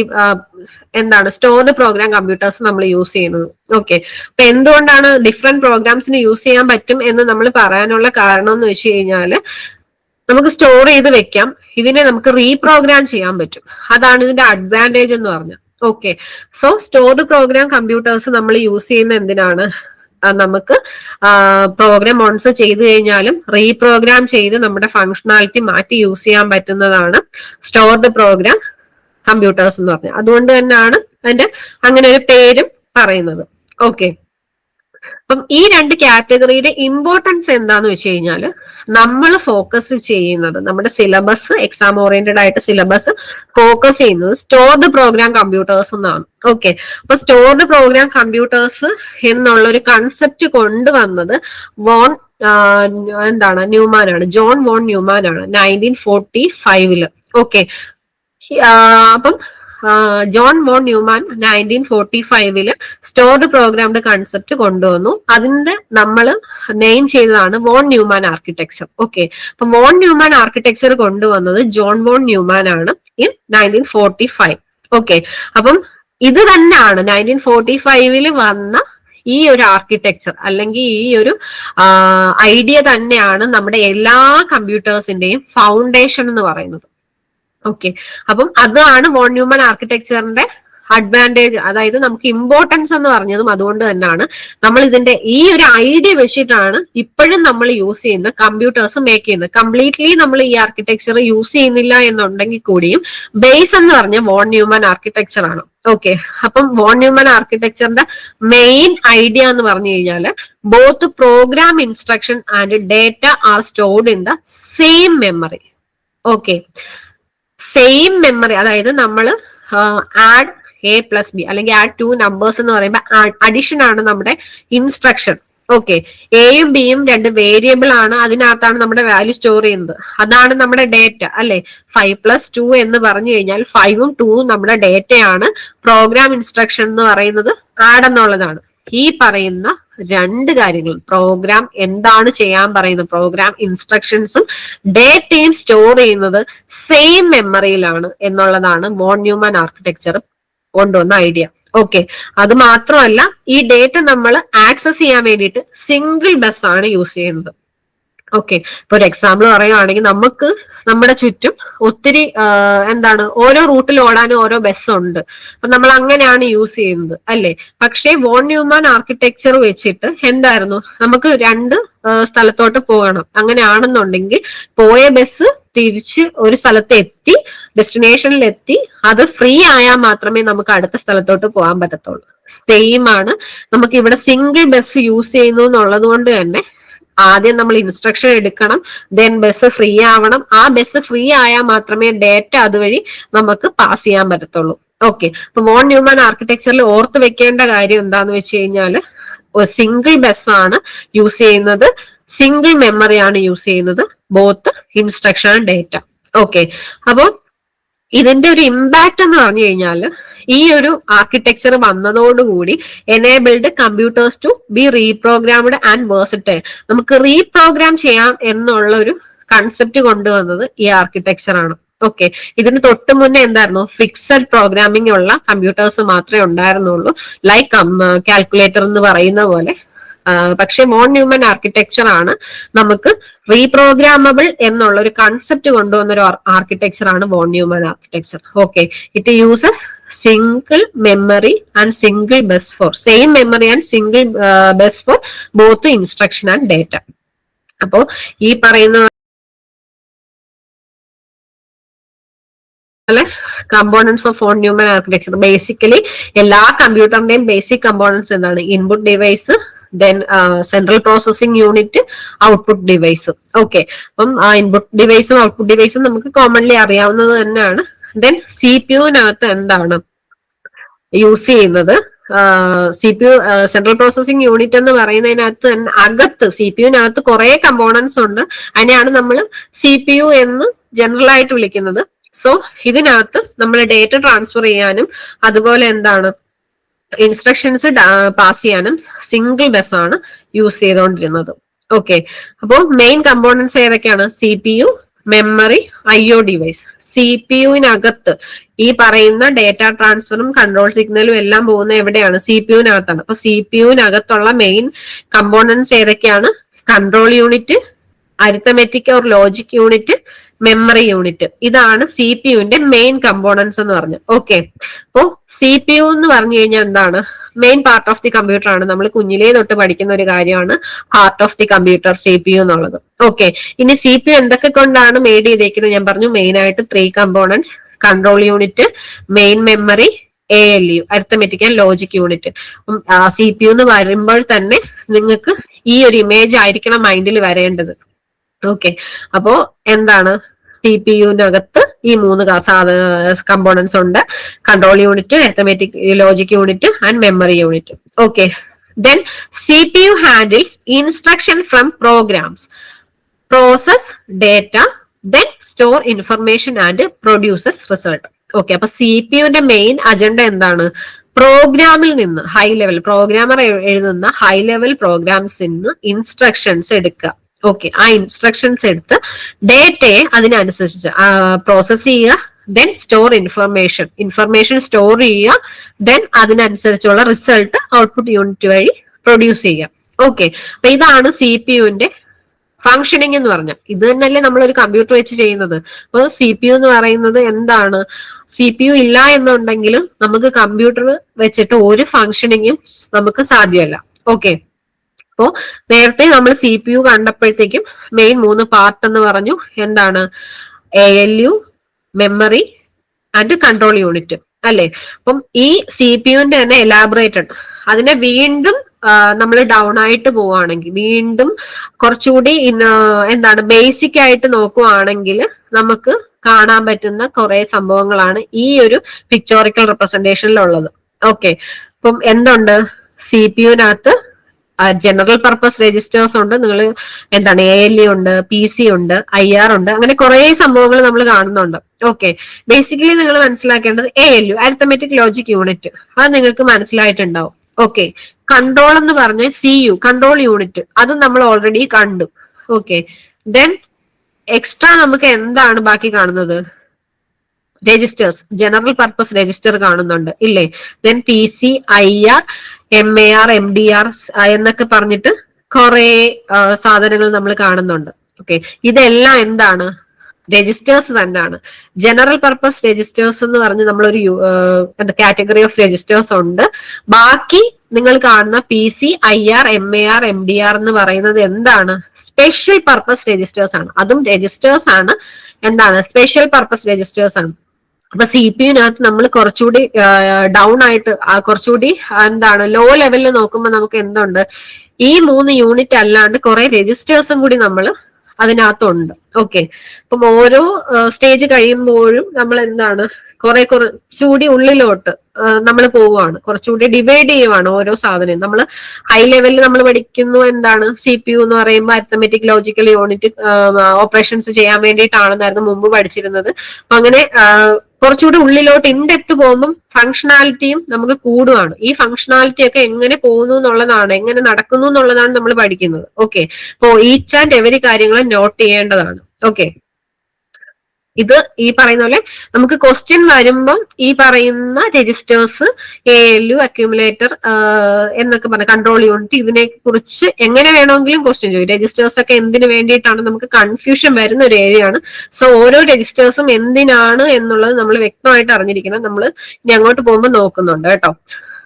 എന്താണ് സ്റ്റോർഡ് പ്രോഗ്രാം കമ്പ്യൂട്ടേഴ്സ് നമ്മൾ യൂസ് ചെയ്യുന്നത്. ഓക്കെ, അപ്പൊ എന്തുകൊണ്ടാണ് ഡിഫറെന്റ് പ്രോഗ്രാംസിന് യൂസ് ചെയ്യാൻ പറ്റും എന്ന് നമ്മൾ പറയാനുള്ള കാരണം എന്ന് വെച്ച് കഴിഞ്ഞാല് നമുക്ക് സ്റ്റോർ ചെയ്ത് വെക്കാം, ഇതിനെ നമുക്ക് റീപ്രോഗ്രാം ചെയ്യാൻ പറ്റും. അതാണ് ഇതിന്റെ അഡ്വാൻറ്റേജ് എന്ന് പറഞ്ഞാൽ. Okay, so stored program computers നമ്മൾ യൂസ് ചെയ്യുന്ന എന്തിനാണ്, നമുക്ക് പ്രോഗ്രാം ഓൺസ് ചെയ്ത് കഴിഞ്ഞാലും റീപ്രോഗ്രാം ചെയ്ത് നമ്മുടെ ഫങ്ഷണാലിറ്റി മാറ്റി യൂസ് ചെയ്യാൻ പറ്റുന്നതാണ് സ്റ്റോർഡ് പ്രോഗ്രാം കമ്പ്യൂട്ടേഴ്സ് എന്ന് പറഞ്ഞത്. അതുകൊണ്ട് തന്നെയാണ് അതിന്റെ അങ്ങനെ ഒരു പേരും പറയുന്നത്. ഓക്കെ, അപ്പം ഈ രണ്ട് കാറ്റഗറിയുടെ ഇമ്പോർട്ടൻസ് എന്താന്ന് വെച്ച് കഴിഞ്ഞാൽ നമ്മൾ ഫോക്കസ് ചെയ്യുന്നത് നമ്മുടെ സിലബസ്, എക്സാം ഓറിയന്റഡ് ആയിട്ട് സിലബസ് ഫോക്കസ് ചെയ്യുന്നത് സ്റ്റോർഡ് പ്രോഗ്രാം കമ്പ്യൂട്ടേഴ്സ് എന്നാണ്. ഓക്കെ, അപ്പൊ സ്റ്റോർഡ് പ്രോഗ്രാം കമ്പ്യൂട്ടേഴ്സ് എന്നുള്ള ഒരു കൺസെപ്റ്റ് കൊണ്ടുവന്നത് ന്യൂമാനാണ്, ജോൺ വോൺ ന്യൂമാനാണ് 1945. ഓക്കെ, അപ്പം John von Neumann 1945 stored programmed concept കൊണ്ടുവന്നു. അതിന്റെ നമ്മൾ നെയിം ചെയ്തതാണ് വോൺ ന്യൂമാൻ ആർക്കിടെക്ചർ. ഓക്കെ, അപ്പൊ വോൺ ന്യൂമാൻ ആർക്കിടെക്ചർ കൊണ്ടുവന്നത് ജോൺ വോൺ ന്യൂമാൻ ആണ് ഇൻ 1945. ഓക്കെ, അപ്പം ഇത് തന്നെയാണ് 1945 വന്ന ഈ ഒരു ആർക്കിടെക്ചർ അല്ലെങ്കിൽ ഈ ഒരു ഐഡിയ തന്നെയാണ് നമ്മുടെ എല്ലാ കമ്പ്യൂട്ടേഴ്സിന്റെയും ഫൗണ്ടേഷൻ എന്ന് പറയുന്നത്. ഓക്കെ, അപ്പം അതാണ് വോൺ ന്യൂമാൻ ആർക്കിടെക്ചറിന്റെ അഡ്വാൻറ്റേജ്, അതായത് നമുക്ക് ഇമ്പോർട്ടൻസ് എന്ന് പറഞ്ഞതും അതുകൊണ്ട് തന്നെയാണ്. നമ്മൾ ഇതിന്റെ ഈ ഒരു ഐഡിയ വെച്ചിട്ടാണ് ഇപ്പോഴും നമ്മൾ യൂസ് ചെയ്യുന്ന കമ്പ്യൂട്ടേഴ്സ് മേക്ക് ചെയ്യുന്നത്. കംപ്ലീറ്റ്ലി നമ്മൾ ഈ ആർക്കിടെക്ചർ യൂസ് ചെയ്യുന്നില്ല എന്നുണ്ടെങ്കിൽ കൂടിയും ബേസ് എന്ന് പറഞ്ഞ വോൺ ന്യൂമാൻ ആർക്കിടെക്ചർ ആണ്. ഓക്കെ, അപ്പം വോൺ ന്യൂമാൻ ആർക്കിടെക്ചറിന്റെ മെയിൻ ഐഡിയ എന്ന് പറഞ്ഞു കഴിഞ്ഞാൽ both program instruction and data are stored in the same memory. Okay, same memory, അതായത് നമ്മൾ ആഡ് A+B അല്ലെങ്കിൽ ആഡ് 2 നമ്പേഴ്സ് എന്ന് പറയുമ്പോൾ അഡിഷൻ ആണ് നമ്മുടെ ഇൻസ്ട്രക്ഷൻ. ഓക്കെ, എയും ബിയും രണ്ട് വേരിയബിൾ ആണ്, അതിനകത്താണ് നമ്മുടെ വാല്യൂ സ്റ്റോർ ചെയ്യുന്നത്. അതാണ് നമ്മുടെ ഡേറ്റ അല്ലെ. 5+2 എന്ന് പറഞ്ഞു കഴിഞ്ഞാൽ 5ഉം 2ഉം നമ്മുടെ ഡേറ്റയാണ്. പ്രോഗ്രാം ഇൻസ്ട്രക്ഷൻ എന്ന് പറയുന്നത് ആഡ് എന്നുള്ളതാണ്. ഈ പറയുന്ന രണ്ട് കാര്യങ്ങൾ, പ്രോഗ്രാം എന്താണ് ചെയ്യാൻ പറയുന്നത്, പ്രോഗ്രാം ഇൻസ്ട്രക്ഷൻസും ഡേറ്റയും സ്റ്റോർ ചെയ്യുന്നത് സെയിം മെമ്മറിയിലാണ് എന്നുള്ളതാണ് വോൺ ന്യൂമാൻ ആർക്കിടെക്ചർ കൊണ്ടുവന്ന ഐഡിയ. ഓക്കെ, അത് മാത്രമല്ല ഈ ഡേറ്റ നമ്മൾ ആക്സസ് ചെയ്യാൻ വേണ്ടിയിട്ട് സിംഗിൾ ബസ് ആണ് യൂസ് ചെയ്യുന്നത്. ഓക്കെ, ഇപ്പൊ ഒരു എക്സാമ്പിൾ പറയുകയാണെങ്കിൽ നമുക്ക് നമ്മുടെ ചുറ്റും ഒത്തിരി ഓരോ റൂട്ടിൽ ഓടാനും ഓരോ ബസ് ഉണ്ട്. അപ്പൊ നമ്മൾ അങ്ങനെയാണ് യൂസ് ചെയ്യുന്നത് അല്ലെ. പക്ഷേ വോൺ ന്യൂമാൻ ആർക്കിടെക്ചർ വെച്ചിട്ട് എന്തായിരുന്നു, നമുക്ക് രണ്ട് സ്ഥലത്തോട്ട് പോകണം. അങ്ങനെയാണെന്നുണ്ടെങ്കിൽ പോയ ബസ് തിരിച്ച് ഒരു സ്ഥലത്ത് എത്തി, ഡെസ്റ്റിനേഷനിൽ എത്തി, അത് ഫ്രീ ആയാൽ മാത്രമേ നമുക്ക് അടുത്ത സ്ഥലത്തോട്ട് പോകാൻ പറ്റത്തുള്ളൂ. സെയിം ആണ് നമുക്ക് ഇവിടെ സിംഗിൾ ബസ് യൂസ് ചെയ്യുന്നു എന്നുള്ളത് കൊണ്ട് തന്നെ ആദ്യം നമ്മൾ ഇൻസ്ട്രക്ഷൻ എടുക്കണം, ദെൻ ബസ് ഫ്രീ ആവണം. ആ ബസ് ഫ്രീ ആയാൽ മാത്രമേ ഡേറ്റ അതുവഴി നമുക്ക് പാസ് ചെയ്യാൻ പറ്റത്തുള്ളൂ. ഓക്കെ, അപ്പൊ വോൺ ന്യൂമാൻ ആർക്കിടെക്ചറിൽ ഓർത്ത് വെക്കേണ്ട കാര്യം എന്താന്ന് വെച്ച് കഴിഞ്ഞാല് സിംഗിൾ ബസ് ആണ് യൂസ് ചെയ്യുന്നത്, സിംഗിൾ മെമ്മറിയാണ് യൂസ് ചെയ്യുന്നത്, both instruction and data. Okay, അപ്പൊ ഇതിന്റെ ഒരു ഇമ്പാക്ട് എന്ന് പറഞ്ഞു കഴിഞ്ഞാൽ ഈ ഒരു ആർക്കിടെക്ചർ വന്നതോടുകൂടി enabled computers to be reprogrammed and versatile. നമുക്ക് റീപ്രോഗ്രാം ചെയ്യാം എന്നുള്ള ഒരു കൺസെപ്റ്റ് കൊണ്ടുവന്നത് ഈ ആർക്കിടെക്ചർ ആണ്. ഓക്കെ, ഇതിന് തൊട്ട് മുന്നേ എന്തായിരുന്നു, ഫിക്സഡ് പ്രോഗ്രാമിംഗ് ഉള്ള കമ്പ്യൂട്ടേഴ്സ് മാത്രമേ ഉണ്ടായിരുന്നുള്ളൂ, ലൈക്ക് കാൽക്കുലേറ്റർ എന്ന് പറയുന്ന പോലെ. പക്ഷെ വോൺ ന്യൂമാൻ ആർക്കിടെക്ചർ ആണ് നമുക്ക് റീപ്രോഗ്രാമബിൾ എന്നുള്ള ഒരു കൺസെപ്റ്റ് കൊണ്ടുവന്ന ഒരു ആർക്കിടെക്ചർ ആണ് von Neumann architecture. Okay, it uses single memory and single bus for same memory and single bus for both instruction and data. അപ്പോ ഈ പറയുന്ന components of von Neumann architecture, basically എല്ലാ കമ്പ്യൂട്ടറിന്റെയും ബേസിക് കമ്പോണൻസ് എന്താണ്, input device, then central processing unit, output device. Okay, അപ്പം input ഡിവൈസും output ഡിവൈസും നമുക്ക് കോമൺലി അറിയാവുന്നത് തന്നെയാണ്. ദെൻ സി പി യുവിനകത്ത് എന്താണ് യൂസ് ചെയ്യുന്നത്, C P U central processing unit എന്ന് പറയുന്നതിനകത്ത് അകത്ത് സി പി യുവിനകത്ത് കുറെ കമ്പോണൻസ് ഉണ്ട്. അതിനെയാണ് നമ്മൾ സി പി യു എന്ന് ജനറൽ ആയിട്ട് വിളിക്കുന്നത്. സോ ഇതിനകത്ത് നമ്മൾ ഡേറ്റ ട്രാൻസ്ഫർ ചെയ്യാനും അതുപോലെ എന്താണ് ഇൻസ്ട്രക്ഷൻസ് പാസ് ചെയ്യാനും സിംഗിൾ ബസ് ആണ് യൂസ് ചെയ്തുകൊണ്ടിരുന്നത്. ഓക്കെ, അപ്പോൾ മെയിൻ കമ്പോണൻസ് ഏതൊക്കെയാണ്, C P U, memory, IO device. C P യുവിനകത്ത് ഈ പറയുന്ന ഡേറ്റ ട്രാൻസ്ഫറും കൺട്രോൾ സിഗ്നലും എല്ലാം പോകുന്ന എവിടെയാണ്, സി പി യുവിനകത്താണ്. അപ്പൊ സി പി യുവിനകത്തുള്ള മെയിൻ കമ്പോണൻസ് ഏതൊക്കെയാണ്, control unit, arithmetic or logic unit, memory unit. ഇതാണ് സി പി യുവിന്റെ മെയിൻ കമ്പോണൻസ് എന്ന് പറഞ്ഞു. ഓക്കെ, അപ്പോ സി പി യു എന്ന് പറഞ്ഞു കഴിഞ്ഞാൽ എന്താണ്, main part of the computer ആണ്. നമ്മൾ കുഞ്ഞിലേ തൊട്ട് പഠിക്കുന്ന ഒരു കാര്യമാണ് heart of the computer, CPU എന്നുള്ളത്. ഓക്കെ, ഇനി CPU എന്തൊക്കെ കൊണ്ടാണ് മെയ്ഡ് ചെയ്തേക്കുന്നത് ഞാൻ പറഞ്ഞു. മെയിൻ ആയിട്ട് 3 components: control unit, main memory, ALU arithmetic and logic unit. CPU എന്ന് വരുമ്പോൾ തന്നെ നിങ്ങൾക്ക് ഈ ഒരു ഇമേജ് ആയിരിക്കണം മൈൻഡിൽ വരേണ്ടത്. ഓക്കെ, അപ്പോ എന്താണ് CPU-നകത്ത് ഈ 3 കമ്പോണൻസ് ഉണ്ട്: control unit, arithmetic logic unit and memory unit. Okay, then CPU handles instruction from programs, process data, then store information and produces result. Okay, അപ്പൊ CPU-ന്റെ മെയിൻ അജണ്ട എന്താണ്? പ്രോഗ്രാമിൽ നിന്ന്, ഹൈ ലെവൽ പ്രോഗ്രാമർ എഴുതുന്ന high level പ്രോഗ്രാംസിൽ നിന്ന് instructions എടുക്കുക. Okay, ആ instructions എടുത്ത് ഡേറ്റയെ അതിനനുസരിച്ച് പ്രോസസ് ചെയ്യുക, ദെൻ സ്റ്റോർ ഇൻഫർമേഷൻ സ്റ്റോർ ചെയ്യുക, ദെൻ അതിനനുസരിച്ചുള്ള റിസൾട്ട് ഔട്ട്പുട്ട് യൂണിറ്റ് വഴി പ്രൊഡ്യൂസ് ചെയ്യുക. ഓക്കെ, അപ്പൊ ഇതാണ് CPU-ന്റെ ഫങ്ഷനിങ് എന്ന് പറഞ്ഞാൽ. ഇത് തന്നെയല്ലേ നമ്മൾ ഒരു കമ്പ്യൂട്ടർ വെച്ച് ചെയ്യുന്നത്. അപ്പൊ CPU എന്ന് പറയുന്നത് എന്താണ്? CPU ഇല്ല എന്നുണ്ടെങ്കിൽ നമുക്ക് കമ്പ്യൂട്ടർ വെച്ചിട്ട് ഒരു ഫങ്ഷനിങ്ങും നമുക്ക് സാധ്യമല്ല. ഓക്കെ, അപ്പോ നേരത്തെ നമ്മൾ CPU കണ്ടപ്പോഴത്തേക്കും മെയിൻ 3 പാർട്ട് എന്ന് പറഞ്ഞു. എന്താണ്? ALU, memory and control unit അല്ലെ? അപ്പം ഈ CPU-ന്റെ തന്നെ എലാബറേറ്റഡ്, അതിനെ വീണ്ടും നമ്മൾ ഡൗൺ ആയിട്ട് പോവുകയാണെങ്കിൽ, വീണ്ടും കുറച്ചുകൂടി എന്താണ് ബേസിക് ആയിട്ട് നോക്കുവാണെങ്കിൽ നമുക്ക് കാണാൻ പറ്റുന്ന കുറെ സംഭവങ്ങളാണ് ഈ ഒരു പിക്ചോറിക്കൽ റെപ്രസെന്റേഷനിലുള്ളത്. ഓക്കെ, അപ്പം എന്തുണ്ട്? CPU-നകത്ത് ജനറൽ പർപ്പസ് രജിസ്റ്റേഴ്സ് ഉണ്ട്, നിങ്ങൾ എന്താണ് ALU ഉണ്ട്, PC ഉണ്ട്, IR ഉണ്ട്, അങ്ങനെ കുറെ സംഭവങ്ങൾ നമ്മൾ കാണുന്നുണ്ട്. ഓക്കെ, ബേസിക്കലി നിങ്ങൾ മനസ്സിലാക്കേണ്ടത് ALU അരിത്തമെറ്റിക് ലോജിക് യൂണിറ്റ്, അത് നിങ്ങൾക്ക് മനസ്സിലായിട്ടുണ്ടാവും. ഓക്കെ, കൺട്രോൾ എന്ന് പറഞ്ഞ CU കൺട്രോൾ യൂണിറ്റ്, അത് നമ്മൾ ഓൾറെഡി കണ്ടു. ഓക്കെ, ദെൻ എക്സ്ട്രാ നമുക്ക് എന്താണ് ബാക്കി കാണുന്നത്? രജിസ്റ്റേഴ്സ്, ജനറൽ പർപ്പസ് രജിസ്റ്റർ കാണുന്നുണ്ട് ഇല്ലേ? Then PC, IR, MAR, MDR എന്നൊക്കെ പറഞ്ഞിട്ട് കുറെ സാധനങ്ങൾ നമ്മൾ കാണുന്നുണ്ട്. ഓക്കെ, ഇതെല്ലാം എന്താണ്? രജിസ്റ്റേഴ്സ് തന്നെയാണ്. ജനറൽ പർപ്പസ് രജിസ്റ്റേഴ്സ് എന്ന് പറഞ്ഞ് നമ്മളൊരു കാറ്റഗറി ഓഫ് രജിസ്റ്റേഴ്സ് ഉണ്ട്. ബാക്കി നിങ്ങൾ കാണുന്ന PC, IR, MAR, MDR എന്ന് പറയുന്നത് എന്താണ്? സ്പെഷ്യൽ പർപ്പസ് രജിസ്റ്റേഴ്സ് ആണ്. അതും രജിസ്റ്റേഴ്സ് ആണ്, എന്താണ്? സ്പെഷ്യൽ പർപ്പസ് രജിസ്റ്റേഴ്സ് ആണ്. അപ്പൊ CPU-നകത്ത് നമ്മൾ കുറച്ചുകൂടി ഡൗൺ ആയിട്ട്, കുറച്ചുകൂടി എന്താണ് ലോ ലെവലിൽ നോക്കുമ്പോൾ നമുക്ക് എന്തുണ്ട്? ഈ 3 യൂണിറ്റ് അല്ലാണ്ട് കുറെ രജിസ്റ്റേഴ്സും കൂടി നമ്മൾ അതിനകത്തുണ്ട്. ഓക്കെ, അപ്പം ഓരോ സ്റ്റേജ് കഴിയുമ്പോഴും നമ്മൾ എന്താണ് കുറച്ചുകൂടി ഉള്ളിലോട്ട് നമ്മൾ പോവുകയാണ്, കുറച്ചുകൂടി ഡിവൈഡ് ചെയ്യുവാണ് ഓരോ സാധനവും. നമ്മൾ ഹൈ ലെവലിൽ നമ്മൾ പഠിക്കുന്നു എന്താണ്? CPU എന്ന് പറയുമ്പോൾ അരിത്തമെറ്റിക് ലോജിക്കൽ യൂണിറ്റ് ഓപ്പറേഷൻസ് ചെയ്യാൻ വേണ്ടിയിട്ടാണെന്നായിരുന്നു മുമ്പ് പഠിച്ചിരുന്നത്. അപ്പൊ അങ്ങനെ കുറച്ചുകൂടി ഉള്ളിലോട്ട് ഇൻഡെപ്ത് പോകുമ്പോൾ ഫങ്ഷണാലിറ്റിയും നമുക്ക് കൂടുകയാണ്. ഈ ഫങ്ഷണാലിറ്റി ഒക്കെ എങ്ങനെ പോകുന്നു എന്നുള്ളതാണ്, എങ്ങനെ നടക്കുന്നു എന്നുള്ളതാണ് നമ്മൾ പഠിക്കുന്നത്. ഓക്കെ, അപ്പോ ഈച്ച് ആൻഡ് എവരി കാര്യങ്ങൾ നോട്ട് ചെയ്യേണ്ടതാണ്. ഓക്കെ, ഇത് ഈ പറയുന്ന പോലെ നമുക്ക് ക്വസ്റ്റ്യൻ വരുമ്പം ഈ പറയുന്ന രജിസ്റ്റേഴ്സ്, ALU, അക്യുമുലേറ്റർ എന്നൊക്കെ പറഞ്ഞ കൺട്രോൾ യൂണിറ്റ്, ഇതിനെ കുറിച്ച് എങ്ങനെ വേണമെങ്കിലും ക്വസ്റ്റ്യൻ ചോദിക്കും. രജിസ്റ്റേഴ്സ് ഒക്കെ എന്തിനു വേണ്ടിയിട്ടാണ് നമുക്ക് കൺഫ്യൂഷൻ വരുന്ന ഒരു ഏരിയ ആണ്. സോ ഓരോ രജിസ്റ്റേഴ്സും എന്തിനാണ് എന്നുള്ളത് നമ്മൾ വ്യക്തമായിട്ട് അറിഞ്ഞിരിക്കണം. നമ്മൾ ഇനി അങ്ങോട്ട് പോകുമ്പോൾ നോക്കുന്നുണ്ട് കേട്ടോ.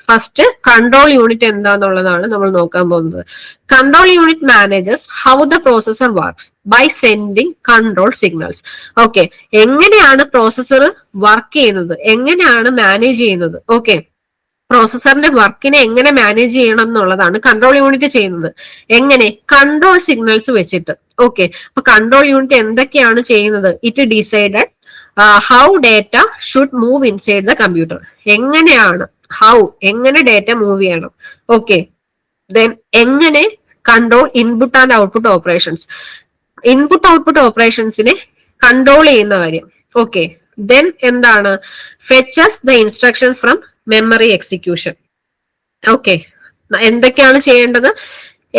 ഫസ്റ്റ് കൺട്രോൾ യൂണിറ്റ് എന്താന്നുള്ളതാണ് നമ്മൾ നോക്കാൻ പോകുന്നത്. Control unit manages how the processor works by sending control signals. Okay, എങ്ങനെയാണ് പ്രോസസർ വർക്ക് ചെയ്യുന്നത്, എങ്ങനെയാണ് മാനേജ് ചെയ്യുന്നത്? ഓക്കെ, പ്രോസസറിന്റെ വർക്കിനെ എങ്ങനെ മാനേജ് ചെയ്യണം എന്നുള്ളതാണ് കൺട്രോൾ യൂണിറ്റ് ചെയ്യുന്നത്. എങ്ങനെ? കൺട്രോൾ സിഗ്നൽസ് വെച്ചിട്ട്. ഓക്കെ, അപ്പൊ കൺട്രോൾ യൂണിറ്റ് എന്തൊക്കെയാണ് ചെയ്യുന്നത്? It decided how data should move inside the computer. എങ്ങനെയാണ് എങ്ങനെ ഡേറ്റ മൂവ് ചെയ്യണം. ഓക്കെ, ദെൻ എങ്ങനെ control input and output operations, input output ഓപ്പറേഷൻസിനെ കൺട്രോൾ ചെയ്യുന്ന കാര്യം. ഓക്കെ, ദെൻ എന്താണ്? Fetches the instruction from memory execution. Okay, എന്തൊക്കെയാണ് ചെയ്യേണ്ടത്,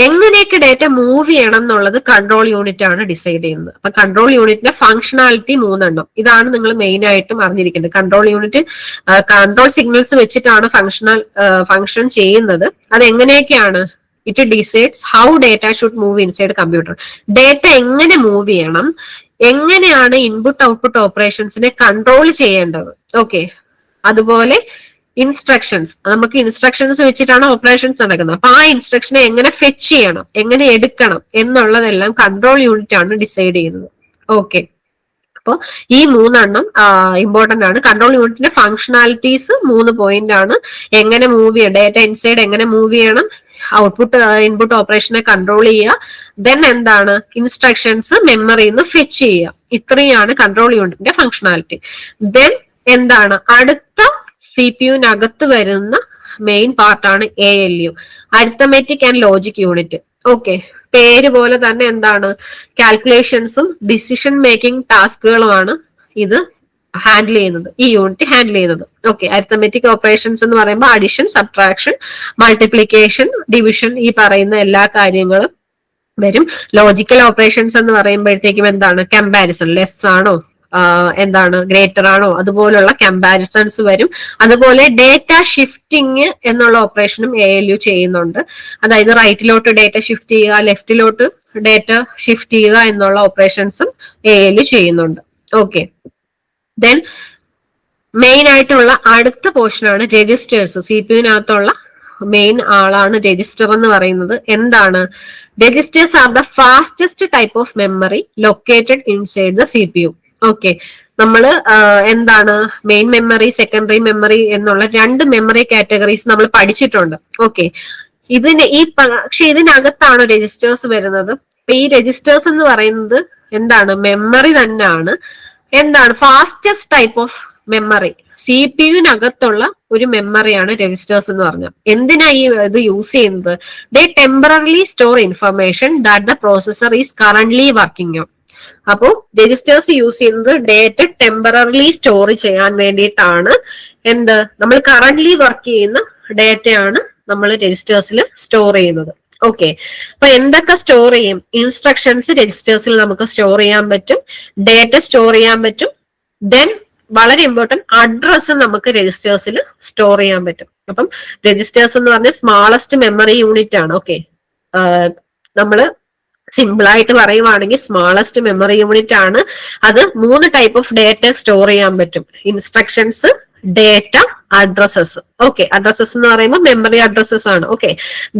എങ്ങനെയൊക്കെ ഡേറ്റ മൂവ് ചെയ്യണം എന്നുള്ളത് കൺട്രോൾ യൂണിറ്റ് ആണ് ഡിസൈഡ് ചെയ്യുന്നത്. അപ്പൊ കൺട്രോൾ യൂണിറ്റിന്റെ ഫങ്ഷണാലിറ്റി 3 ഇതാണ് നിങ്ങൾ മെയിൻ ആയിട്ടും അറിഞ്ഞിരിക്കേണ്ടത്. കൺട്രോൾ യൂണിറ്റ് കൺട്രോൾ സിഗ്നൽസ് വെച്ചിട്ടാണ് ഫങ്ഷൻ ചെയ്യുന്നത്. അത് എങ്ങനെയൊക്കെയാണ്? It decides how data should move inside computer. Data എങ്ങനെ മൂവ് ചെയ്യണം, എങ്ങനെയാണ് ഇൻപുട്ട് ഔട്ട്പുട്ട് ഓപ്പറേഷൻസിനെ കൺട്രോൾ ചെയ്യേണ്ടത്. ഓക്കെ, അതുപോലെ ഇൻസ്ട്രക്ഷൻസ്, നമുക്ക് ഇൻസ്ട്രക്ഷൻസ് വെച്ചിട്ടാണ് ഓപ്പറേഷൻസ് നടക്കുന്നത്. അപ്പൊ ആ ഇൻസ്ട്രക്ഷനെ എങ്ങനെ ഫെച്ച് ചെയ്യണം, എങ്ങനെ എടുക്കണം എന്നുള്ളതെല്ലാം കൺട്രോൾ യൂണിറ്റ് ആണ് ഡിസൈഡ് ചെയ്യുന്നത്. ഓക്കെ, അപ്പോൾ ഈ മൂന്നെണ്ണം ഇമ്പോർട്ടന്റ് ആണ്. കൺട്രോൾ യൂണിറ്റിന്റെ ഫംഗ്ഷനാലിറ്റീസ് 3 പോയിന്റ് ആണ്. എങ്ങനെ മൂവ് ചെയ്യണം, ഡേറ്റ ഇൻസൈഡ് എങ്ങനെ മൂവ് ചെയ്യണം, ഔട്ട്പുട്ട് ഇൻപുട്ട് ഓപ്പറേഷനെ കൺട്രോൾ ചെയ്യുക, ദെൻ എന്താണ് ഇൻസ്ട്രക്ഷൻസ് മെമ്മറിന്ന് ഫെച്ച് ചെയ്യുക. ഇത്രയാണ് കൺട്രോൾ യൂണിറ്റിന്റെ ഫംഗ്ഷനാലിറ്റി. ദെൻ എന്താണ് അടുത്ത CPU-നകത്ത് വരുന്ന മെയിൻ പാർട്ടാണ് ALU, arithmetic and logic unit. Okay, പേര് പോലെ തന്നെ എന്താണ് കാൽക്കുലേഷൻസും ഡിസിഷൻ മേക്കിംഗ് ടാസ്കുകളുമാണ് ഇത് ഹാൻഡിൽ ചെയ്യുന്നത്, ഈ യൂണിറ്റ് ഹാൻഡിൽ ചെയ്യുന്നത്. ഓക്കെ, അരിത്തമെറ്റിക് ഓപ്പറേഷൻസ് എന്ന് പറയുമ്പോൾ അഡിഷൻ, സബ്ട്രാക്ഷൻ, മൾട്ടിപ്ലിക്കേഷൻ, ഡിവിഷൻ, ഈ പറയുന്ന എല്ലാ കാര്യങ്ങളും വരും. ലോജിക്കൽ ഓപ്പറേഷൻസ് എന്ന് പറയുമ്പോഴത്തേക്കും എന്താണ് കമ്പാരിസൺ, ലെസ് ആണോ എന്താണ് ഗ്രേറ്റർ ആണോ, അതുപോലുള്ള കമ്പാരിസൺസ് വരും. അതുപോലെ ഡേറ്റ ഷിഫ്റ്റിംഗ് എന്നുള്ള ഓപ്പറേഷനും ALU ചെയ്യുന്നുണ്ട്. അതായത് റൈറ്റിലോട്ട് ഡേറ്റ ഷിഫ്റ്റ് ചെയ്യുക, ലെഫ്റ്റിലോട്ട് ഡേറ്റ ഷിഫ്റ്റ് ചെയ്യുക എന്നുള്ള ഓപ്പറേഷൻസും ALU ചെയ്യുന്നുണ്ട്. ഓക്കെ, ദെൻ മെയിൻ ആയിട്ടുള്ള അടുത്ത പോർഷനാണ് രജിസ്റ്റേഴ്സ്. CPU-നകത്തുള്ള മെയിൻ ആളാണ് രജിസ്റ്റർ എന്ന് പറയുന്നത്. എന്താണ് registers are the fastest type of memory located inside the CPU. Okay, നമ്മള് എന്താണ് മെയിൻ മെമ്മറി, സെക്കൻഡറി മെമ്മറി എന്നുള്ള 2 മെമ്മറി കാറ്റഗറീസ് നമ്മൾ പഠിച്ചിട്ടുണ്ട്. ഓക്കെ, പക്ഷെ ഇതിനകത്താണ് രജിസ്റ്റേഴ്സ് വരുന്നത്. ഈ രജിസ്റ്റേഴ്സ് എന്ന് പറയുന്നത് എന്താണ് മെമ്മറി തന്നെയാണ്. എന്താണ് ഫാസ്റ്റസ്റ്റ് ടൈപ്പ് ഓഫ് മെമ്മറി, CPU-നകത്തുള്ള ഒരു മെമ്മറിയാണ് രജിസ്റ്റേഴ്സ് എന്ന് പറഞ്ഞാൽ. എന്തിനാ ഈ ഇത് യൂസ് ചെയ്യുന്നത്? They temporarily store information that the processor is currently working on. അപ്പോ രജിസ്റ്റേഴ്സ് യൂസ് ചെയ്യുന്നത് ഡേറ്റ ടെമ്പററിലി സ്റ്റോർ ചെയ്യാൻ വേണ്ടിയിട്ടാണ്. എന്ത് നമ്മൾ കറന്റ്ലി വർക്ക് ചെയ്യുന്ന ഡേറ്റയാണ് നമ്മൾ രജിസ്റ്റേഴ്സിൽ സ്റ്റോർ ചെയ്യുന്നത്. ഓക്കെ, അപ്പൊ എന്തൊക്കെ സ്റ്റോർ ചെയ്യും? ഇൻസ്ട്രക്ഷൻസ് രജിസ്റ്റേഴ്സിൽ നമുക്ക് സ്റ്റോർ ചെയ്യാൻ പറ്റും, ഡേറ്റ സ്റ്റോർ ചെയ്യാൻ പറ്റും, ദെൻ വളരെ ഇമ്പോർട്ടന്റ് അഡ്രസ് നമുക്ക് രജിസ്റ്റേഴ്സിൽ സ്റ്റോർ ചെയ്യാൻ പറ്റും. അപ്പം രജിസ്റ്റേഴ്സ് എന്ന് പറഞ്ഞാൽ സ്മാളസ്റ്റ് മെമ്മറി യൂണിറ്റ് ആണ്. ഓക്കെ, നമ്മള് സിമ്പിൾ ആയിട്ട് പറയുവാണെങ്കിൽ സ്മാളസ്റ്റ് മെമ്മറി യൂണിറ്റ് ആണ്. അത് 3 ടൈപ്പ് ഓഫ് ഡേറ്റ സ്റ്റോർ ചെയ്യാൻ പറ്റും: instructions, data, addresses. Okay, addresses എന്ന് പറയുമ്പോൾ മെമ്മറി അഡ്രസ്സസ് ആണ്. ഓക്കെ,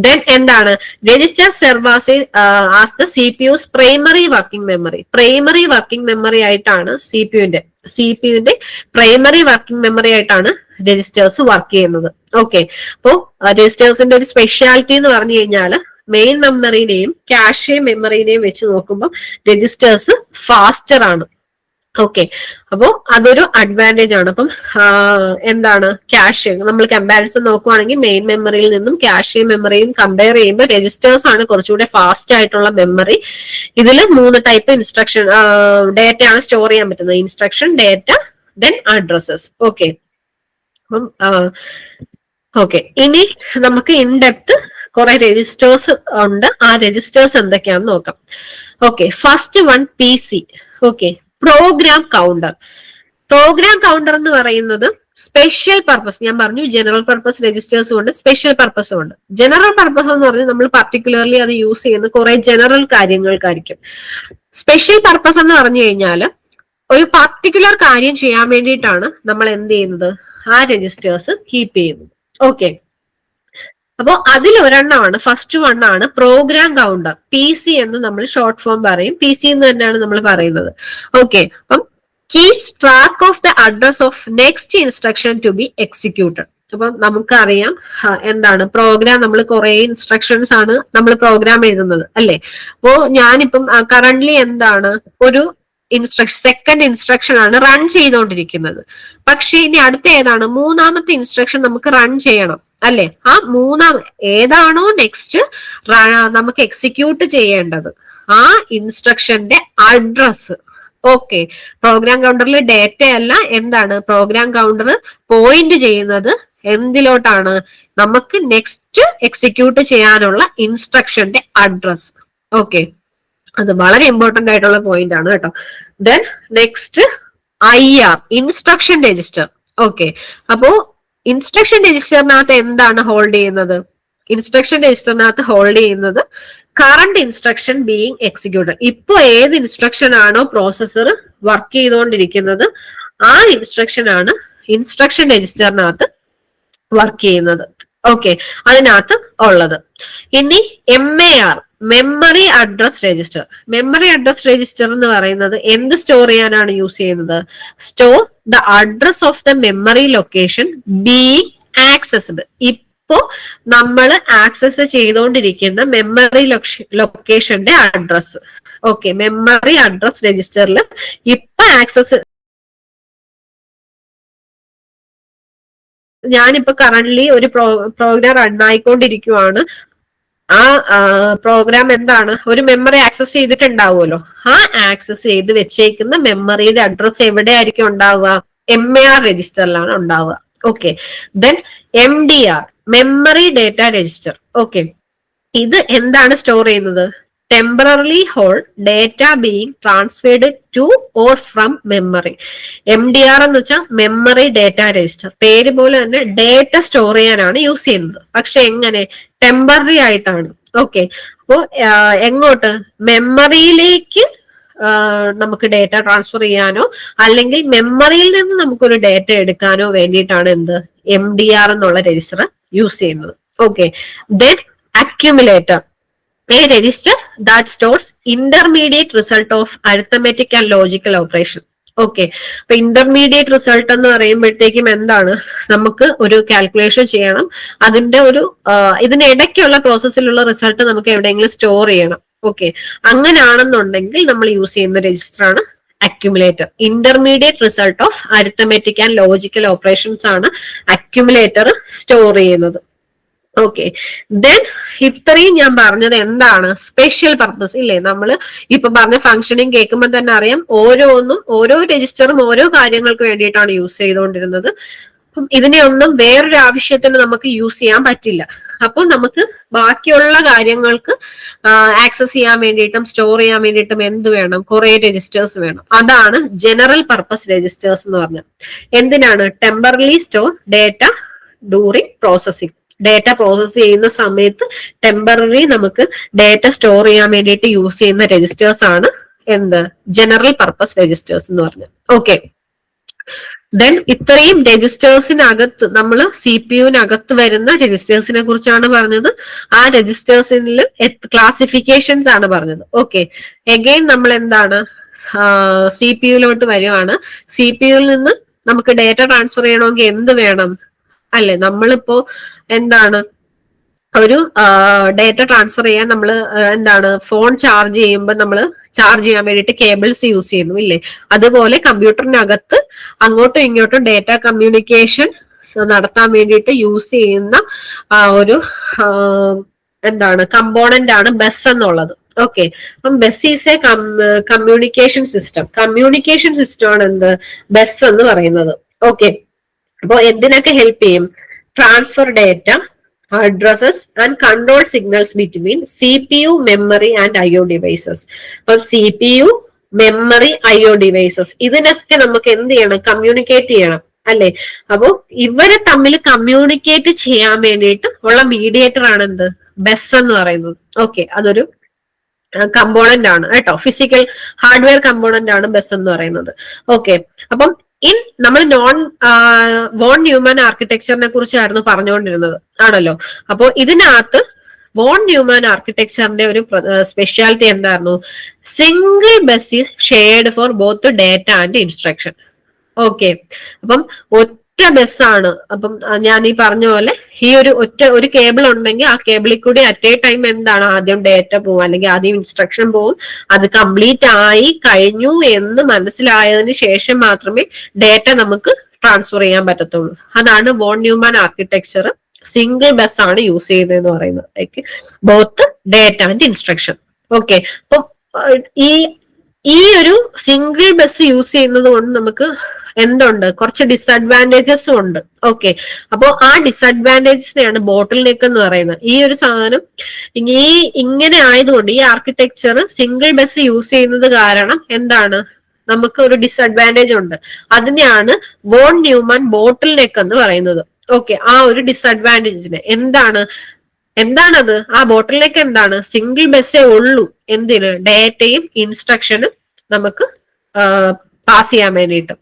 ദെൻ എന്താണ് register serve as the CPU's primary working memory. Primary working memory ആയിട്ടാണ് സിപിയുന്റെ പ്രൈമറി വർക്കിംഗ് മെമ്മറി ആയിട്ടാണ് രജിസ്റ്റേഴ്സ് വർക്ക് ചെയ്യുന്നത്. ഓക്കെ, അപ്പോ രജിസ്റ്റേഴ്സിന്റെ ഒരു സ്പെഷ്യാലിറ്റി എന്ന് പറഞ്ഞു കഴിഞ്ഞാൽ മെയിൻ മെമ്മറിനെയും ക്യാഷെ മെമ്മറിനെയും വെച്ച് നോക്കുമ്പോൾ രജിസ്റ്റേഴ്സ് ഫാസ്റ്റർ ആണ്. ഓക്കെ, അപ്പോ അതൊരു അഡ്വാൻറ്റേജ് ആണ്. അപ്പം എന്താണ് ക്യാഷെ നമ്മൾ കമ്പാരിസൺ നോക്കുവാണെങ്കിൽ മെയിൻ മെമ്മറിയിൽ നിന്നും ക്യാഷെ മെമ്മറിയും കമ്പയർ ചെയ്യുമ്പോൾ രജിസ്റ്റേഴ്സ് ആണ് കുറച്ചുകൂടെ ഫാസ്റ്റ് ആയിട്ടുള്ള മെമ്മറി. ഇതിൽ 3 ടൈപ്പ് ഇൻസ്ട്രക്ഷൻ ഡേറ്റ ആണ് സ്റ്റോർ ചെയ്യാൻ പറ്റുന്നത്: instruction, data, then addresses. Okay, അപ്പം ഓക്കെ, ഇനി നമുക്ക് ഇൻ ഡെപ്ത് കുറെ രജിസ്റ്റേഴ്സ് ഉണ്ട്. ആ രജിസ്റ്റേഴ്സ് എന്തൊക്കെയാണെന്ന് നോക്കാം. Okay, first one PC. Okay, program counter. Program counter എന്ന് പറയുന്നത് സ്പെഷ്യൽ പർപ്പസ്, ഞാൻ പറഞ്ഞു ജനറൽ പർപ്പസ് രജിസ്റ്റേഴ്സും ഉണ്ട്, സ്പെഷ്യൽ പർപ്പസും ഉണ്ട്. ജനറൽ പർപ്പസ് എന്ന് പറഞ്ഞാൽ നമ്മൾ പർട്ടിക്കുലർലി അത് യൂസ് ചെയ്യുന്ന കുറെ ജനറൽ കാര്യങ്ങൾക്കായിരിക്കും. സ്പെഷ്യൽ പർപ്പസ് എന്ന് പറഞ്ഞു കഴിഞ്ഞാൽ ഒരു പർട്ടിക്കുലർ കാര്യം ചെയ്യാൻ വേണ്ടിയിട്ടാണ് നമ്മൾ എന്ത് ചെയ്യുന്നത്, ആ രജിസ്റ്റേഴ്സ് കീപ്പ് ചെയ്യുന്നത്. ഓക്കെ, അപ്പോ അതിൽ ഒരെണ്ണമാണ്, ഫസ്റ്റ് വൺ ആണ് പ്രോഗ്രാം കൗണ്ടർ. PC എന്ന് നമ്മൾ ഷോർട്ട് ഫോം പറയും, PC എന്ന് തന്നെയാണ് നമ്മൾ പറയുന്നത്. ഓക്കെ, അപ്പം keeps track of the address of next instruction to be executed. അപ്പൊ നമുക്കറിയാം എന്താണ് പ്രോഗ്രാം, നമ്മൾ കുറെ ഇൻസ്ട്രക്ഷൻസ് ആണ് നമ്മൾ പ്രോഗ്രാം എഴുതുന്നത് അല്ലെ. അപ്പോ ഞാനിപ്പം കറന്റ്ലി എന്താണ് ഒരു സെക്കൻഡ് ഇൻസ്ട്രക്ഷൻ ആണ് റൺ ചെയ്തുകൊണ്ടിരിക്കുന്നത്. പക്ഷെ ഇനി അടുത്ത ഏതാണ്, 3ാമത്തെ ഇൻസ്ട്രക്ഷൻ നമുക്ക് റൺ ചെയ്യണം അല്ലെ. ആ ഏതാണോ നെക്സ്റ്റ് നമുക്ക് എക്സിക്യൂട്ട് ചെയ്യേണ്ടത് ആ ഇൻസ്ട്രക്ഷന്റെ അഡ്രസ്. ഓക്കെ, പ്രോഗ്രാം കൗണ്ടറിൽ ഡേറ്റ അല്ല, എന്താണ് പ്രോഗ്രാം കൗണ്ടർ പോയിന്റ് ചെയ്യുന്നത് എന്തിലോട്ടാണ്, നമുക്ക് നെക്സ്റ്റ് എക്സിക്യൂട്ട് ചെയ്യാനുള്ള ഇൻസ്ട്രക്ഷന്റെ അഡ്രസ്. ഓക്കെ, അത് വളരെ ഇമ്പോർട്ടന്റ് ആയിട്ടുള്ള പോയിന്റ് ആണ് കേട്ടോ. Then next IR, instruction register. Okay, അപ്പോ ഇൻസ്ട്രക്ഷൻ രജിസ്റ്ററിനകത്ത് എന്താണ് ഹോൾഡ് ചെയ്യുന്നത്? ഇൻസ്ട്രക്ഷൻ രജിസ്റ്ററിനകത്ത് ഹോൾഡ് ചെയ്യുന്നത് കറന്റ് ഇൻസ്ട്രക്ഷൻ ബീയിങ് എക്സിക്യൂട്ടഡ്. ഇപ്പൊ ഏത് ഇൻസ്ട്രക്ഷൻ ആണോ പ്രോസസർ വർക്ക് ചെയ്തുകൊണ്ടിരിക്കുന്നത് ആ ഇൻസ്ട്രക്ഷൻ ആണ് ഇൻസ്ട്രക്ഷൻ രജിസ്റ്ററിനകത്ത് വർക്ക് ചെയ്യുന്നത്. ഓക്കെ, അതിനകത്ത് ഉള്ളത്. ഇനി MAR, memory address register. Memory address register എന്ന് പറയുന്നത് എന്ത് സ്റ്റോർ ചെയ്യാനാണ് യൂസ് ചെയ്യുന്നത്? Store the address of the memory location being accessed. ഇപ്പോ നമ്മൾ ആക്സസ് ചെയ്തുകൊണ്ടിരിക്കുന്ന മെമ്മറി ലൊക്കേഷന്റെ അഡ്രസ്. ഓക്കെ, മെമ്മറി അഡ്രസ് രജിസ്റ്ററിൽ ഇപ്പൊ ആക്സസ്, ഞാനിപ്പോ കറന്റ്ലി ഒരു പ്രോഗ്രാം റൺ ആയിക്കൊണ്ടിരിക്കുവാണ്. ആ പ്രോഗ്രാം എന്താണ്, ഒരു മെമ്മറി ആക്സസ് ചെയ്തിട്ടുണ്ടാവുമല്ലോ. ആ ആക്സസ് ചെയ്ത് വെച്ചേക്കുന്ന മെമ്മറിയുടെ അഡ്രസ് എവിടെയായിരിക്കും ഉണ്ടാവുക? MAR രജിസ്റ്ററിലാണ് ഉണ്ടാവുക. Okay, then MDR, memory data register. Okay, ഇത് എന്താണ് സ്റ്റോർ ചെയ്യുന്നത്? Temporarily hold data being transferred two or from memory. MDR എന്ന് വെച്ചാൽ മെമ്മറി ഡേറ്റ രജിസ്റ്റർ. പേര് പോലെ തന്നെ ഡേറ്റ സ്റ്റോർ ചെയ്യാനാണ് യൂസ് ചെയ്യുന്നത്. പക്ഷെ എങ്ങനെ? ടെമ്പററി ആയിട്ടാണ്. ഓക്കെ, അപ്പോ എങ്ങോട്ട്? മെമ്മറിയിലേക്ക് നമുക്ക് ഡേറ്റ ട്രാൻസ്ഫർ ചെയ്യാനോ അല്ലെങ്കിൽ മെമ്മറിയിൽ നിന്ന് നമുക്കൊരു ഡേറ്റ എടുക്കാനോ വേണ്ടിയിട്ടാണ് എന്ത് MDR എന്നുള്ള രജിസ്റ്റർ യൂസ് ചെയ്യുന്നത്. Okay, then accumulator, a register that stores intermediate result of arithmetic and logical operation. Okay, അപ്പൊ ഇന്റർമീഡിയറ്റ് റിസൾട്ട് എന്ന് പറയുമ്പോഴത്തേക്കും എന്താണ്? നമുക്ക് ഒരു കാൽക്കുലേഷൻ ചെയ്യണം, അതിന്റെ ഒരു ഇതിനിടയ്ക്കുള്ള പ്രോസസ്സിലുള്ള റിസൾട്ട് നമുക്ക് എവിടെയെങ്കിലും സ്റ്റോർ ചെയ്യണം. ഓക്കെ, അങ്ങനെയാണെന്നുണ്ടെങ്കിൽ നമ്മൾ യൂസ് ചെയ്യുന്ന രജിസ്റ്റർ ആണ് accumulator. Intermediate result of arithmetic and logical operations ആണ് അക്യുമുലേറ്റർ സ്റ്റോർ ചെയ്യുന്നത്. ഓക്കെ, ദെൻ ഇത്രയും ഞാൻ പറഞ്ഞത് എന്താണ്? സ്പെഷ്യൽ പർപ്പസ് ഇല്ലേ? നമ്മൾ ഇപ്പൊ പറഞ്ഞ ഫംഗ്ഷനിങ് കേൾക്കുമ്പോൾ തന്നെ അറിയാം, ഓരോന്നും ഓരോ രജിസ്റ്ററും ഓരോ കാര്യങ്ങൾക്ക് വേണ്ടിയിട്ടാണ് യൂസ് ചെയ്തുകൊണ്ടിരുന്നത്. അപ്പം ഇതിനെ ഒന്നും വേറൊരു ആവശ്യത്തിന് നമുക്ക് യൂസ് ചെയ്യാൻ പറ്റില്ല. അപ്പൊ നമുക്ക് ബാക്കിയുള്ള കാര്യങ്ങൾക്ക് ആക്സസ് ചെയ്യാൻ വേണ്ടിയിട്ടും സ്റ്റോർ ചെയ്യാൻ വേണ്ടിയിട്ടും എന്ത് വേണം? കുറെ രജിസ്റ്റേഴ്സ് വേണം. അതാണ് ജനറൽ പർപ്പസ് രജിസ്റ്റേഴ്സ് എന്ന് പറഞ്ഞത്. എന്തിനാണ്? Temporally store data during processing. Data process ചെയ്യുന്ന സമയത്ത് ടെമ്പററി നമുക്ക് ഡേറ്റ സ്റ്റോർ ചെയ്യാൻ വേണ്ടിയിട്ട് യൂസ് ചെയ്യുന്ന രജിസ്റ്റേഴ്സ് ആണ് എന്ത്? ജനറൽ പർപ്പസ് രജിസ്റ്റേഴ്സ് എന്ന് പറഞ്ഞത്. ഓക്കെ, ദെൻ ഇത്രയും രജിസ്റ്റേഴ്സിനകത്ത് നമ്മൾ CPU-നകത്ത് വരുന്ന രജിസ്റ്റേഴ്സിനെ കുറിച്ചാണ് പറഞ്ഞത്. ആ രജിസ്റ്റേഴ്സിൽ ക്ലാസിഫിക്കേഷൻസ് ആണ് പറഞ്ഞത്. ഓക്കെ, എഗെയിൻ നമ്മൾ എന്താണ് CPU-ലോട്ട് വരുവാണ്. CPU-ൽ നിന്ന് നമുക്ക് ഡേറ്റ ട്രാൻസ്ഫർ ചെയ്യണമെങ്കിൽ എന്ത് വേണം? അല്ലെ, നമ്മളിപ്പോ എന്താണ് ഒരു ഡേറ്റ ട്രാൻസ്ഫർ ചെയ്യാൻ നമ്മൾ എന്താണ് ഫോൺ ചാർജ് ചെയ്യുമ്പോൾ നമ്മൾ ചാർജ് ചെയ്യാൻ വേണ്ടിയിട്ട് കേബിൾസ് യൂസ് ചെയ്യുന്നു ഇല്ലേ? അതുപോലെ കമ്പ്യൂട്ടറിനകത്ത് അങ്ങോട്ടും ഇങ്ങോട്ടും ഡേറ്റ കമ്മ്യൂണിക്കേഷൻ നടത്താൻ വേണ്ടിയിട്ട് യൂസ് ചെയ്യുന്ന ഒരു എന്താണ് കമ്പോണന്റ് ആണ് ബസ് എന്നുള്ളത്. ഓക്കെ, അപ്പം bus is A communication system. Communication system ആണ് എന്ത്? ബസ് എന്ന് പറയുന്നത്. ഓക്കെ, അപ്പോ എന്തിനൊക്കെ ഹെൽപ്പ് ചെയ്യും? Transfer data, addresses and control signals between CPU, memory and IO devices. അപ്പൊ CPU, മെമ്മറി, IO ഡിവൈസസ് ഇതിനൊക്കെ നമുക്ക് എന്ത് ചെയ്യണം? കമ്മ്യൂണിക്കേറ്റ് ചെയ്യണം അല്ലെ? അപ്പോ ഇവരെ തമ്മിൽ കമ്മ്യൂണിക്കേറ്റ് ചെയ്യാൻ വേണ്ടിയിട്ട് ഉള്ള മീഡിയേറ്റർ ആണ് എന്ത്? ബസ് എന്ന് പറയുന്നത്. ഓക്കെ, അതൊരു കമ്പോണന്റ് ആണ് കേട്ടോ. ഫിസിക്കൽ ഹാർഡ്വെയർ കമ്പോണന്റ് ആണ് ബസ് എന്ന് പറയുന്നത്. ഓക്കെ, അപ്പം നമ്മൾ വോൺ ന്യൂമാൻ ആർക്കിടെക്ചറിനെ കുറിച്ചായിരുന്നു പറഞ്ഞുകൊണ്ടിരുന്നത് ആണല്ലോ. അപ്പോ ഇതിനകത്ത് വോൺ ന്യൂമാൻ ആർക്കിടെക്ചറിന്റെ ഒരു സ്പെഷ്യാലിറ്റി എന്തായിരുന്നു? Single bus is shared for both data and instruction. Okay, അപ്പം ഒറ്റ ബസ്സാണ്. അപ്പം ഞാൻ ഈ പറഞ്ഞ പോലെ ഈ ഒരു കേബിൾ ഉണ്ടെങ്കിൽ ആ കേബിളിൽ കൂടി അറ്റ് എ ടൈം എന്താണ് ആദ്യം ഡേറ്റ പോകും അല്ലെങ്കിൽ ആദ്യം ഇൻസ്ട്രക്ഷൻ പോകും. അത് കംപ്ലീറ്റ് ആയി കഴിഞ്ഞു എന്ന് മനസ്സിലായതിനു ശേഷം മാത്രമേ ഡേറ്റ നമുക്ക് ട്രാൻസ്ഫർ ചെയ്യാൻ പറ്റത്തുള്ളൂ. അതാണ് von Neumann architecture. Single bus ആണ് യൂസ് ചെയ്തതെന്ന് പറയുന്നത്. Both data and instruction. Okay, അപ്പൊ ഈ ഒരു സിംഗിൾ ബസ് യൂസ് ചെയ്യുന്നത് കൊണ്ട് നമുക്ക് എന്തുണ്ട്? കുറച്ച് ഡിസഡ്വാൻറ്റേജസും ഉണ്ട്. ഓക്കെ, അപ്പോ ആ ഡിസഡ്വാൻറ്റേജസിനെയാണ് ബോട്ടിൽ നെക്ക് എന്ന് പറയുന്നത്. ഈ ഒരു സാധനം ഇങ്ങനെ ആയതുകൊണ്ട് ഈ ആർക്കിടെക്ചർ സിംഗിൾ ബസ് യൂസ് ചെയ്യുന്നത് കാരണം എന്താണ്? നമുക്ക് ഒരു ഡിസഡ്വാൻറ്റേജ് ഉണ്ട്. അതിനെയാണ് വോൺ ന്യൂമാൻ ബോട്ടിൽ നെക്ക് എന്ന് പറയുന്നത്. ഓക്കെ, ആ ഒരു ഡിസഡ്വാൻറ്റേജിന് എന്താണത്? ആ ബോട്ടിൽ നെക്ക് എന്താണ്? സിംഗിൾ ബസ്സേ ഉള്ളൂ. എന്തിന്? ഡേറ്റയും ഇൻസ്ട്രക്ഷനും നമുക്ക് പാസ് ചെയ്യാൻ വേണ്ടിയിട്ട്.